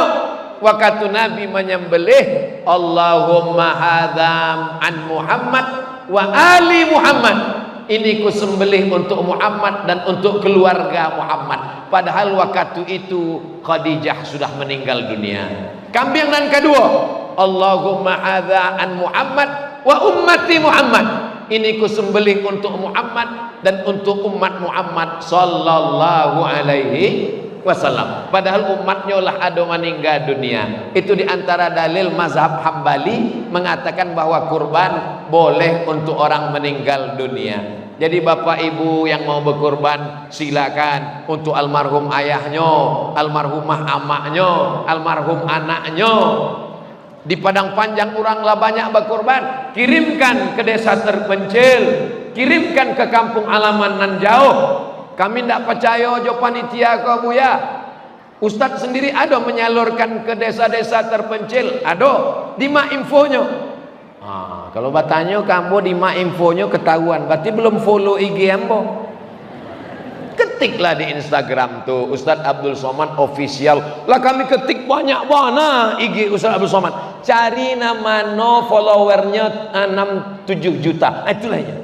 [SPEAKER 1] Waktu Nabi menyembelih, Allahumma hadzam an Muhammad wa ali Muhammad. Ini ku sembelih untuk Muhammad dan untuk keluarga Muhammad. Padahal waktu itu Khadijah sudah meninggal dunia. Kambing yang kedua, Allahumma hadza an Muhammad wa ummati Muhammad. Ini ku sembelih untuk Muhammad dan untuk umat Muhammad sallallahu alaihi wasallam. Padahal umatnya lah ada meninggal dunia. Itu diantara dalil mazhab Hambali mengatakan bahwa kurban boleh untuk orang meninggal dunia. Jadi bapak ibu yang mau berkurban silakan, untuk almarhum ayahnya, almarhumah amaknya, almarhum anaknya. Di Padang Panjang oranglah banyak berkurban, kirimkan ke desa terpencil, kirimkan ke kampung halaman nan jauh. Kami tidak percaya jo panitia ke Buya. Ustadz sendiri ada menyalurkan ke desa-desa terpencil, ada. Di mana infonya? Kalau bertanya kamu di mana infonya ketahuan, berarti belum follow IG ambo. Ketiklah di Instagram tuh Ustadz Abdul Somad official. Lah kami ketik banyak mana IG Ustadz Abdul Somad. Cari nama no followernya 6-7 juta. Itulah ya.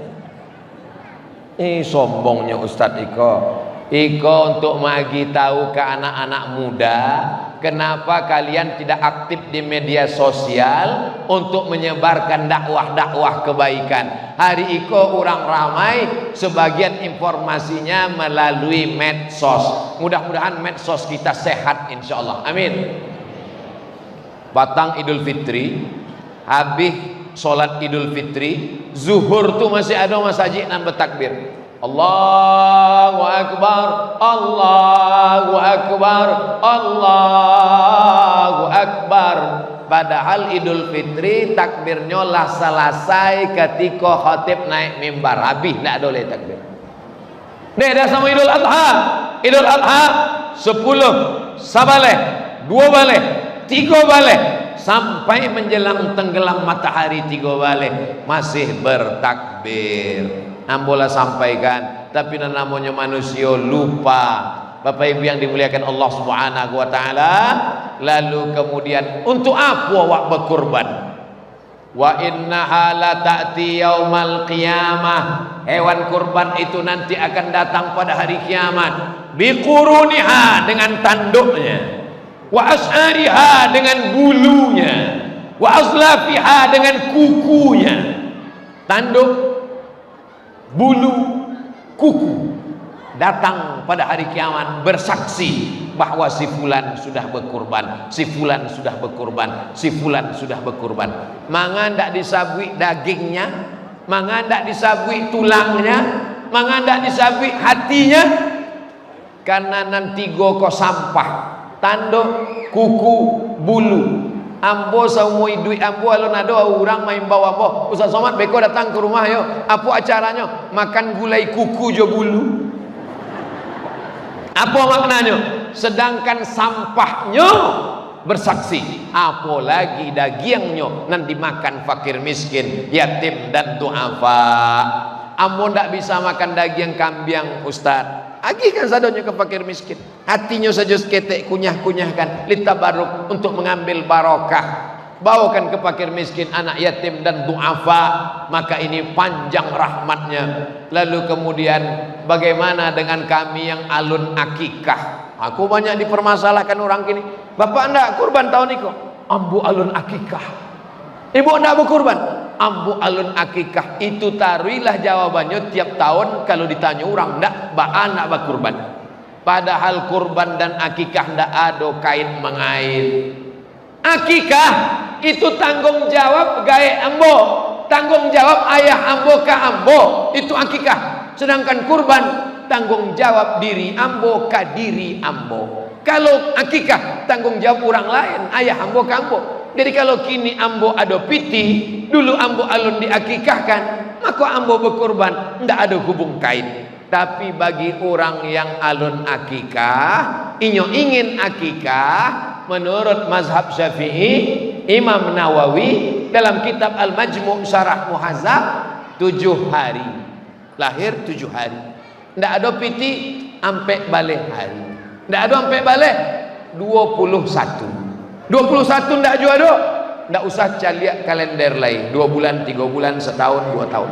[SPEAKER 1] Sombongnya Ustadz Iko. Iko untuk magi tahu ke anak-anak muda, kenapa kalian tidak aktif di media sosial untuk menyebarkan dakwah-dakwah kebaikan. Hari Iko orang ramai, sebagian informasinya melalui medsos. Mudah-mudahan medsos kita sehat insya Allah. Amin. Batang Idul Fitri, habis sholat Idul Fitri, zuhur tuh masih ada masjid nan bertakbir. Allahu Akbar, Allahu Akbar, Allahu Akbar. Padahal Idul Fitri takbirnya lah selesai ketika khatib naik mimbar. Habis tidak boleh takbir. Dah sama Idul Adha. Idul Adha 10 sabaleh, 2 baleh, 3 baleh, sampai menjelang tenggelam matahari 3 baleh masih bertakbir. Ambola sampaikan, tapi namanya manusia lupa. Bapak Ibu yang dimuliakan Allah Subhanahu wa taala, lalu kemudian untuk apa awak berkurban? Wa innaha la ta'ti yaumal qiyamah. Hewan kurban itu nanti akan datang pada hari kiamat. Biquruniha, dengan tanduknya. Wa as'ariha, dengan bulunya. Wa aslafiha, dengan kukunya. Tanduk, bulu, kuku, datang pada hari kiamat bersaksi bahwa si fulan sudah berkurban, si fulan sudah berkurban, si fulan sudah berkurban. Manga ndak disabui dagingnya, manga ndak disabui tulangnya, manga ndak disabui hatinya, karena nanti goko sampah, tanduk, kuku, bulu. Ambo saumui duit ambo alon ado orang main bawa ambo. Ustaz Somad beko datang ke rumah yo. Apa acaranya? Makan gulai kuku jo bulu. Apa maknanya? Sedangkan sampahnya bersaksi, apalagi dagingnya nanti makan fakir miskin, yatim dan duafa. Ambo ndak bisa makan daging kambing Ustaz. Agihkan sadonya ke fakir miskin, hatinya saja seketek kunyah-kunyahkan litabaruk, untuk mengambil barokah. Bawakan ke fakir miskin, anak yatim dan duafa, maka ini panjang rahmatnya. Lalu kemudian bagaimana dengan kami yang alun akikah? Aku banyak dipermasalahkan orang kini, bapak ndak kurban tahun ini? Ambu alun akikah. Ibu ndak berkurban? Ambu alun akikah. Itu taruhilah jawabannya tiap tahun kalau ditanya orang ndak baan ndak berkurban. Padahal kurban dan akikah ndak ada kait mengait. Akikah itu tanggung jawab gawe ambo, tanggung jawab ayah ambo ka ambo, itu akikah. Sedangkan kurban tanggung jawab diri ambo ka diri ambo. Kalau akikah tanggung jawab orang lain, ayah ambo ka ambo. Jadi kalau kini ambo ada piti, dulu ambo alun diakikahkan, maka ambo berkurban, ndak ada hubung kait. Tapi bagi orang yang alun akikah, ingin akikah, menurut mazhab Syafi'i, Imam Nawawi dalam kitab Al-Majmu' Syarah Muhazzab, 7 hari. Lahir 7 hari. Ndak ada piti ampe baleh hari. Ndak ada ampe baleh 21. 21 ndak jua do, ndak usah caliak kalender lain, 2 bulan, 3 bulan, setahun, 2 tahun.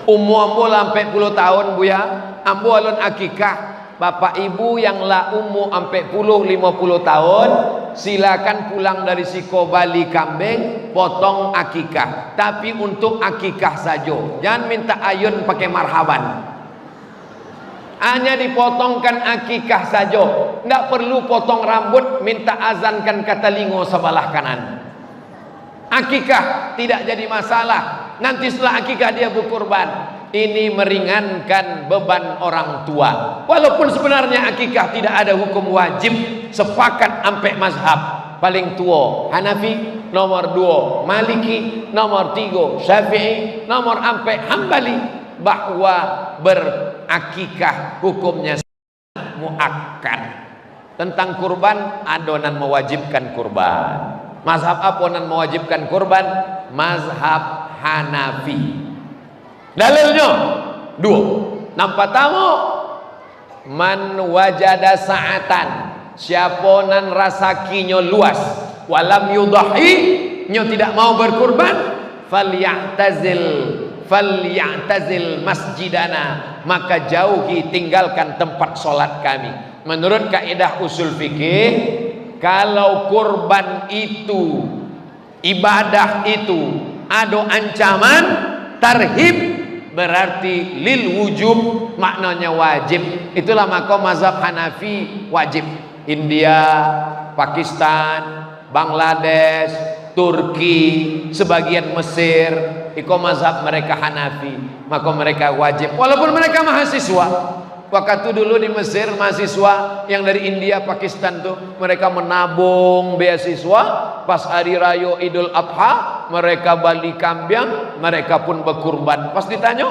[SPEAKER 1] Umur ambo sampai 10 tahun buya, ambo alun akikah. Bapak ibu yang lah umur sampai 50 tahun, silakan pulang dari Siko Bali kambing, potong akikah. Tapi untuk akikah saja, jangan minta ayun pakai marhaban. Hanya dipotongkan akikah saja. Nggak perlu potong rambut, minta azankan kata lingo sebelah kanan. Akikah tidak jadi masalah. Nanti setelah akikah dia berkurban. Ini meringankan beban orang tua. Walaupun sebenarnya akikah tidak ada hukum wajib. Sepakat sampai mazhab. Paling tua Hanafi, nomor 2 Maliki, nomor 3 Syafi'i, nomor 4 Hambali, bahwa berakikah hukumnya muakkad. Tentang kurban, adonan mewajibkan kurban. Mazhab apa yang mewajibkan kurban? Mazhab Hanafi. Dalilnya 2. Nampak tamu man wajada sa'atan, siapa nan rasakinya luas, walam yudahi, nyo tidak mau berkurban, falyatazil masjidana, maka jauhi, tinggalkan tempat solat kami. Menurut kaidah usul fikih, kalau kurban itu, ibadah itu ada ancaman tarhib, berarti lil wujub, maknanya wajib. Itulah maka mazhab Hanafi wajib. India, Pakistan, Bangladesh, Turki, sebagian Mesir, itu mazhab mereka Hanafi, maka mereka wajib. Walaupun mereka mahasiswa. Waktu dulu di Mesir, mahasiswa yang dari India, Pakistan tuh, mereka menabung beasiswa. Pas hari raya Idul Adha, mereka beli kambing, mereka pun berkurban. Pas ditanya,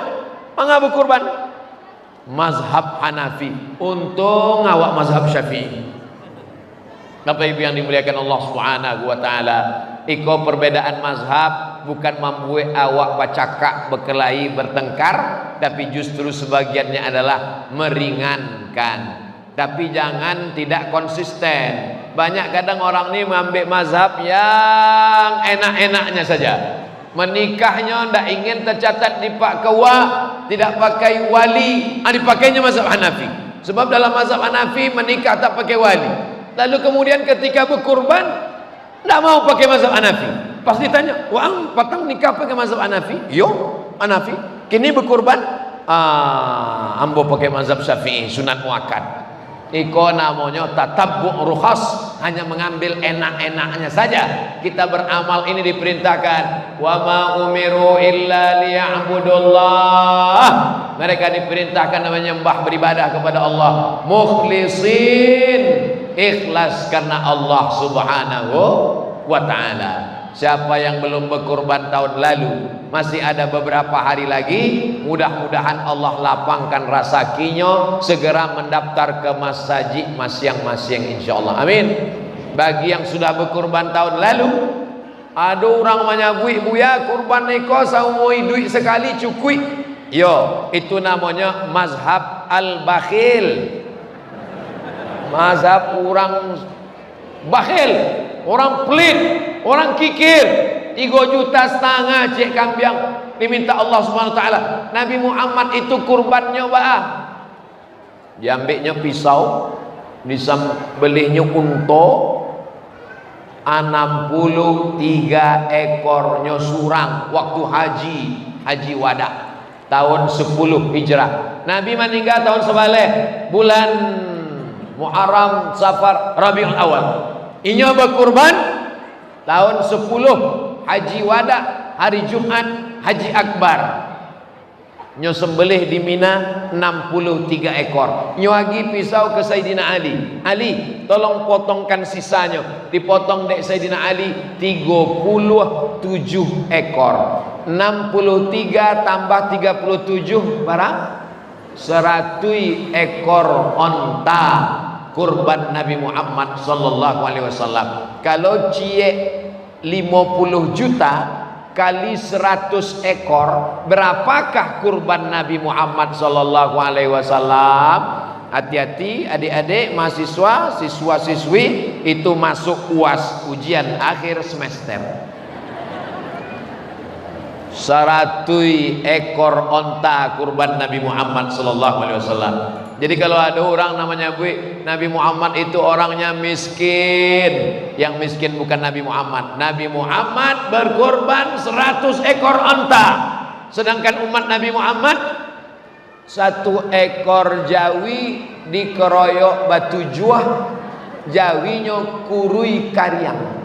[SPEAKER 1] mengapa berkurban? Mazhab Hanafi. Untung awak mazhab Syafi'i. Bapak Ibu yang dimuliakan Allah Subhanahu wa taala, iko perbedaan mazhab bukan membuat awak bacakak, berkelahi, bertengkar, tapi justru sebagiannya adalah meringankan. Tapi jangan tidak konsisten. Banyak kadang orang ini mengambil mazhab yang enak-enaknya saja. Menikahnya tidak ingin tercatat di Pak Kewa, tidak pakai wali, dipakainya mazhab Hanafi. Sebab dalam mazhab Hanafi menikah tak pakai wali. Lalu kemudian ketika berkurban tidak mau pakai mazhab Hanafi. Pas ditanya, "Wang, patang nikah pakai mazhab Hanafi?" "Yo, Hanafi." "Kini berkurban?" "Ambo pakai mazhab Syafi'i, sunat muakkad." Iko namanya tatabbu' rukhas, hanya mengambil enak-enaknya saja. Kita beramal ini diperintahkan, wa ma umiru illa liya'budullah. Mereka diperintahkan menyembah, beribadah kepada Allah, mukhlisin, ikhlas karena Allah Subhanahu wa ta'ala. Siapa yang belum berkurban tahun lalu, masih ada beberapa hari lagi, mudah-mudahan Allah lapangkan rezekinya, segera mendaftar ke masjid masing-masing insyaallah. Amin. Bagi yang sudah berkurban tahun lalu, ada orang menyabui buya kurban neko saumoi duit sekali cukui. Yo, itu namanya mazhab al-bakhil. Mazhab orang bakhil, orang pelit, orang kikir. 3,5 juta cek kambing diminta Allah Subhanahu wa taala. Nabi Muhammad itu kurbannya bah. Diambilnya pisau, disembelihnya unta, 63 ekornya surang waktu haji wada tahun 10 Hijrah. Nabi meninggal tahun sebaleh bulan Muharram, Safar, Rabiul Awal. Inya berkurban tahun 10 Haji Wada, hari Jumat Haji Akbar. Nyo sembelih di Mina 63 ekor. Nyo agi pisau ke Sayyidina Ali. Ali, tolong potongkan sisanya. Dipotong dek Sayyidina Ali 37 ekor. 63 tambah 37 berapa? 100 ekor onta kurban Nabi Muhammad sallallahu alaihi wasallam. Kalau cie 50 juta kali 100 ekor, berapakah kurban Nabi Muhammad sallallahu alaihi wasallam? Hati-hati adik-adik mahasiswa, siswa-siswi itu masuk UAS, ujian akhir semester. 100 ekor onta kurban Nabi Muhammad sallallahu alaihi wasallam. Jadi kalau ada orang namanya Nabi Muhammad itu orangnya miskin, yang miskin bukan Nabi Muhammad. Nabi Muhammad berkorban 100 ekor onta, sedangkan umat Nabi Muhammad 1 ekor jawi dikeroyok batu juah, jawinya kurui karyang.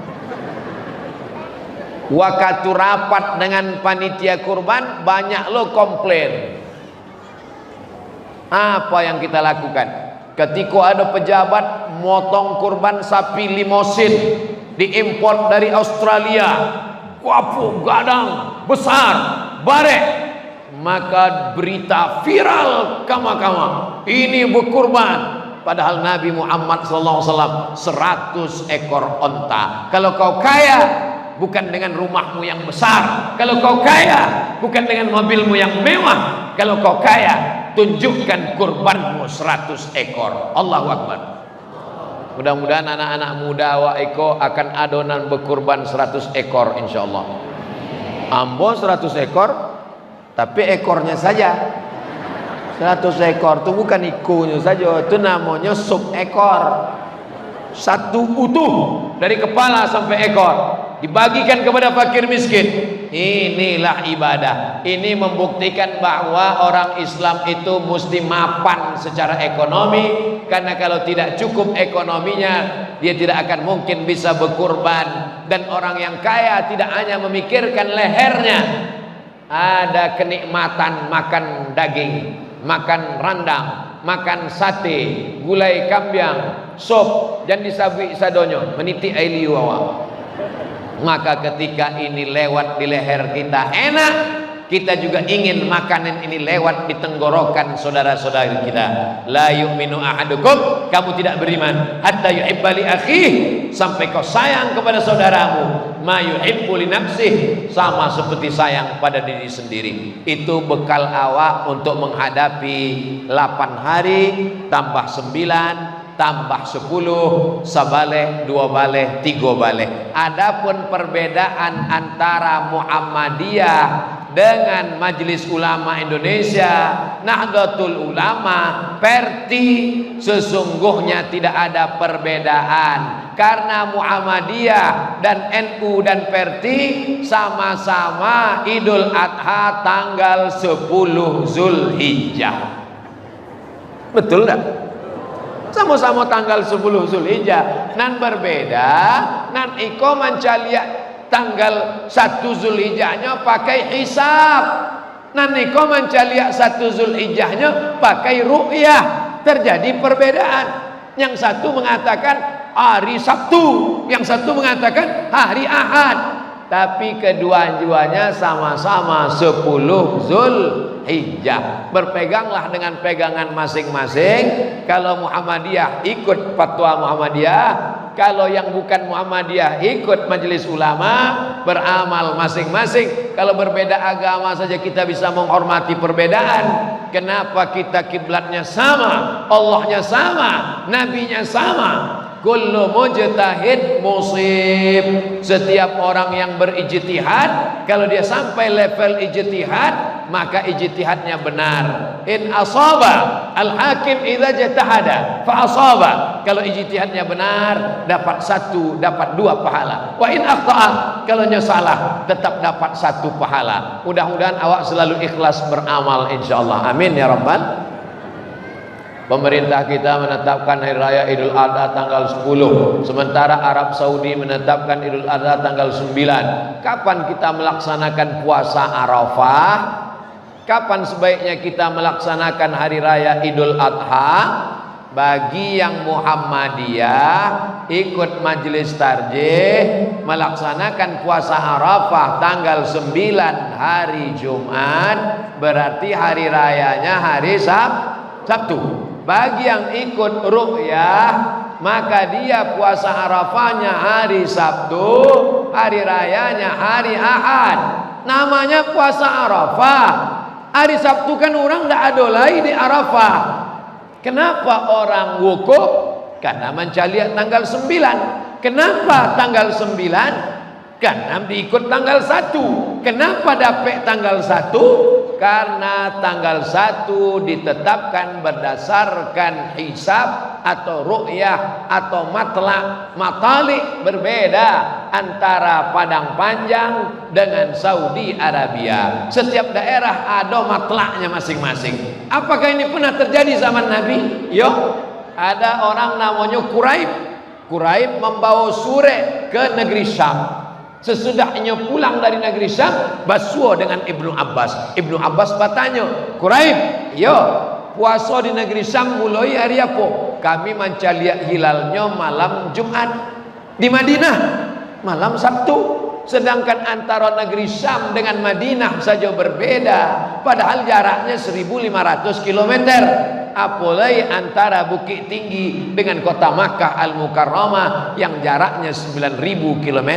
[SPEAKER 1] Waktu rapat dengan panitia kurban, banyak lo komplain. Apa yang kita lakukan? Ketika ada pejabat motong kurban sapi limosin diimpor dari Australia, guapo, gadang, besar, barek, maka berita viral kama-kama, ini berkurban. Padahal Nabi Muhammad SAW 100 ekor onta. Kalau kau kaya, bukan dengan rumahmu yang besar. Kalau kau kaya, bukan dengan mobilmu yang mewah. Kalau kau kaya, tunjukkan kurbanmu 100 ekor. Allahu Akbar. Mudah-mudahan anak-anak muda wa eko akan adonan berkurban 100 ekor insyaallah. Ambo 100 ekor, tapi ekornya saja. 100 ekor itu bukan ikunya saja, itu namanya sub ekor. Satu utuh dari kepala sampai ekor dibagikan kepada fakir miskin. Inilah ibadah. Ini membuktikan bahwa orang Islam itu mesti mapan secara ekonomi, karena kalau tidak cukup ekonominya, dia tidak akan mungkin bisa berkurban. Dan orang yang kaya tidak hanya memikirkan lehernya, ada kenikmatan makan daging, makan randang, makan sate, gulai kambiang, sop, dan disabui sadonyo, meniti ailiu awak. Maka ketika ini lewat di leher kita enak, kita juga ingin makanan ini lewat di tenggorokan saudara-saudari kita. La yu'minu ahadukum, kamu tidak beriman hatta yuhibba li akhihi, sampai kau sayang kepada saudaramu ma yuhibbu li nafsihi, sama seperti sayang pada diri sendiri. Itu bekal awak untuk menghadapi 8 hari tambah 9 tambah 10, sabaleh, 2 baleh, 3 baleh. Adapun perbedaan antara Muhammadiyah dengan Majelis Ulama Indonesia, Nahdlatul Ulama, Perti, sesungguhnya tidak ada perbedaan. Karena Muhammadiyah dan NU dan Perti sama-sama Idul Adha tanggal 10 Zulhijjah. Betul tak? Sama-sama tanggal 10 Zulhijjah. Nan berbeda, nan iko mencaliak tanggal 1 Zulhijjahnya pakai hisab, nan iko mencaliak 1 Zulhijjahnya pakai ru'yah. Terjadi perbedaan. Yang satu mengatakan hari Sabtu, yang satu mengatakan hari Ahad. Tapi kedua-duanya sama-sama 10 Zulhijjah. Berpeganglah dengan pegangan masing-masing. Kalau Muhammadiyah ikut fatwa Muhammadiyah, kalau yang bukan Muhammadiyah ikut Majelis Ulama, beramal masing-masing. Kalau berbeda agama saja kita bisa menghormati perbedaan. Kenapa kita kiblatnya sama, Allahnya sama, nabinya sama? Kullu mujtahid musib. Setiap orang yang berijtihad, kalau dia sampai level ijtihad, maka ijtihadnya benar. In asaba, al-hakim idza jatahada fa asaba. Kalau ijtihadnya benar, dapat 1, dapat 2 pahala. Wa in akhta'a, kalau salah, tetap dapat 1 pahala. Mudah-mudahan awak selalu ikhlas beramal insyaallah. Amin ya rabbal. Pemerintah kita menetapkan hari raya Idul Adha tanggal 10, sementara Arab Saudi menetapkan Idul Adha tanggal 9. Kapan kita melaksanakan puasa Arafah? Kapan sebaiknya kita melaksanakan hari raya Idul Adha? Bagi yang Muhammadiyah ikut majelis tarjih melaksanakan puasa Arafah tanggal 9 hari Jumat, berarti hari rayanya hari Sabtu. Bagi yang ikut ru'yah, maka dia puasa Arafahnya hari Sabtu, hari rayanya hari Ahad. Namanya puasa Arafah. Hari Sabtu kan orang tidak ada lagi di Arafah. Kenapa orang wukuf? Karena mencaliak tanggal 9. Kenapa tanggal 9? Karena diikut tanggal 1. Kenapa dapat tanggal 1? Karena tanggal 1 ditetapkan berdasarkan hisab atau ru'yah atau matalik berbeda antara Padang Panjang dengan Saudi Arabia. Setiap daerah ada matlaknya masing-masing. Apakah ini pernah terjadi zaman Nabi? Yo, ada orang namanya Quraib. Quraib membawa sure ke negeri Syam. Sesudahnya pulang dari negeri Syam, basuh dengan Ibnu Abbas. Ibnu Abbas bertanya, Quraib, yo, puasa di negeri Syam mulai hari apa? Kami manca lihat hilalnya malam Jumat. Di Madinah malam Sabtu. Sedangkan antara negeri Syam dengan Madinah saja berbeda, padahal jaraknya 1500 km. Apalagi antara Bukit Tinggi dengan kota Makkah Al-Mukarramah yang jaraknya 9000 km,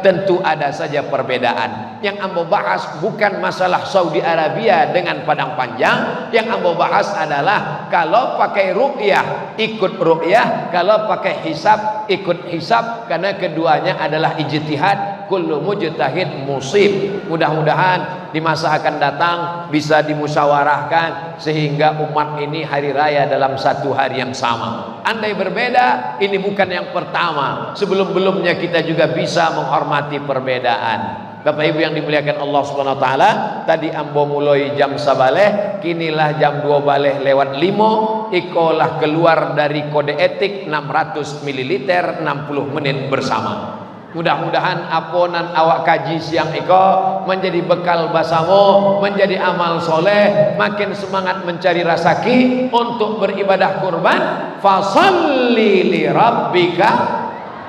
[SPEAKER 1] tentu ada saja perbedaan. Yang ambo bahas bukan masalah Saudi Arabia dengan padang panjang. Yang ambo bahas adalah kalau pakai ru'yah ikut ru'yah, kalau pakai hisab ikut hisab, karena keduanya adalah ijtihad. Kullu mujtahid musib. Mudah-mudahan di masa akan datang bisa dimusyawarahkan sehingga umat ini hari raya dalam satu hari yang sama. Andai berbeda, ini bukan yang pertama. Sebelum-belumnya kita juga bisa menghormati perbedaan. Bapak Ibu yang dimuliakan Allah Subhanahu wa taala, tadi ambo mulai jam sabaleh, kinilah jam 2 baleh lewat 5, ikolah keluar dari kode etik 600 ml 60 menit bersama. Mudah-mudahan aponan awak kaji siang iko menjadi bekal basamu, menjadi amal soleh, makin semangat mencari rasaki untuk beribadah kurban. Fasalli li rabbika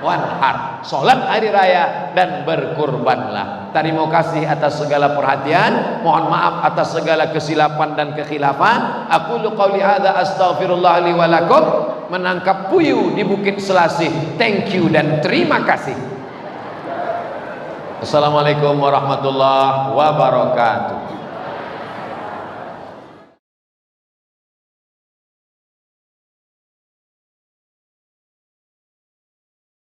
[SPEAKER 1] wanhar, sholat hari raya dan berkurbanlah. Terima kasih atas segala perhatian, mohon maaf atas segala kesilapan dan kekhilafan. Aku qauli hadza astaghfirullah li wa lakum. Menangkap puyuh di Bukit Selasih. Thank you dan terima kasih. Assalamualaikum warahmatullahi wabarakatuh.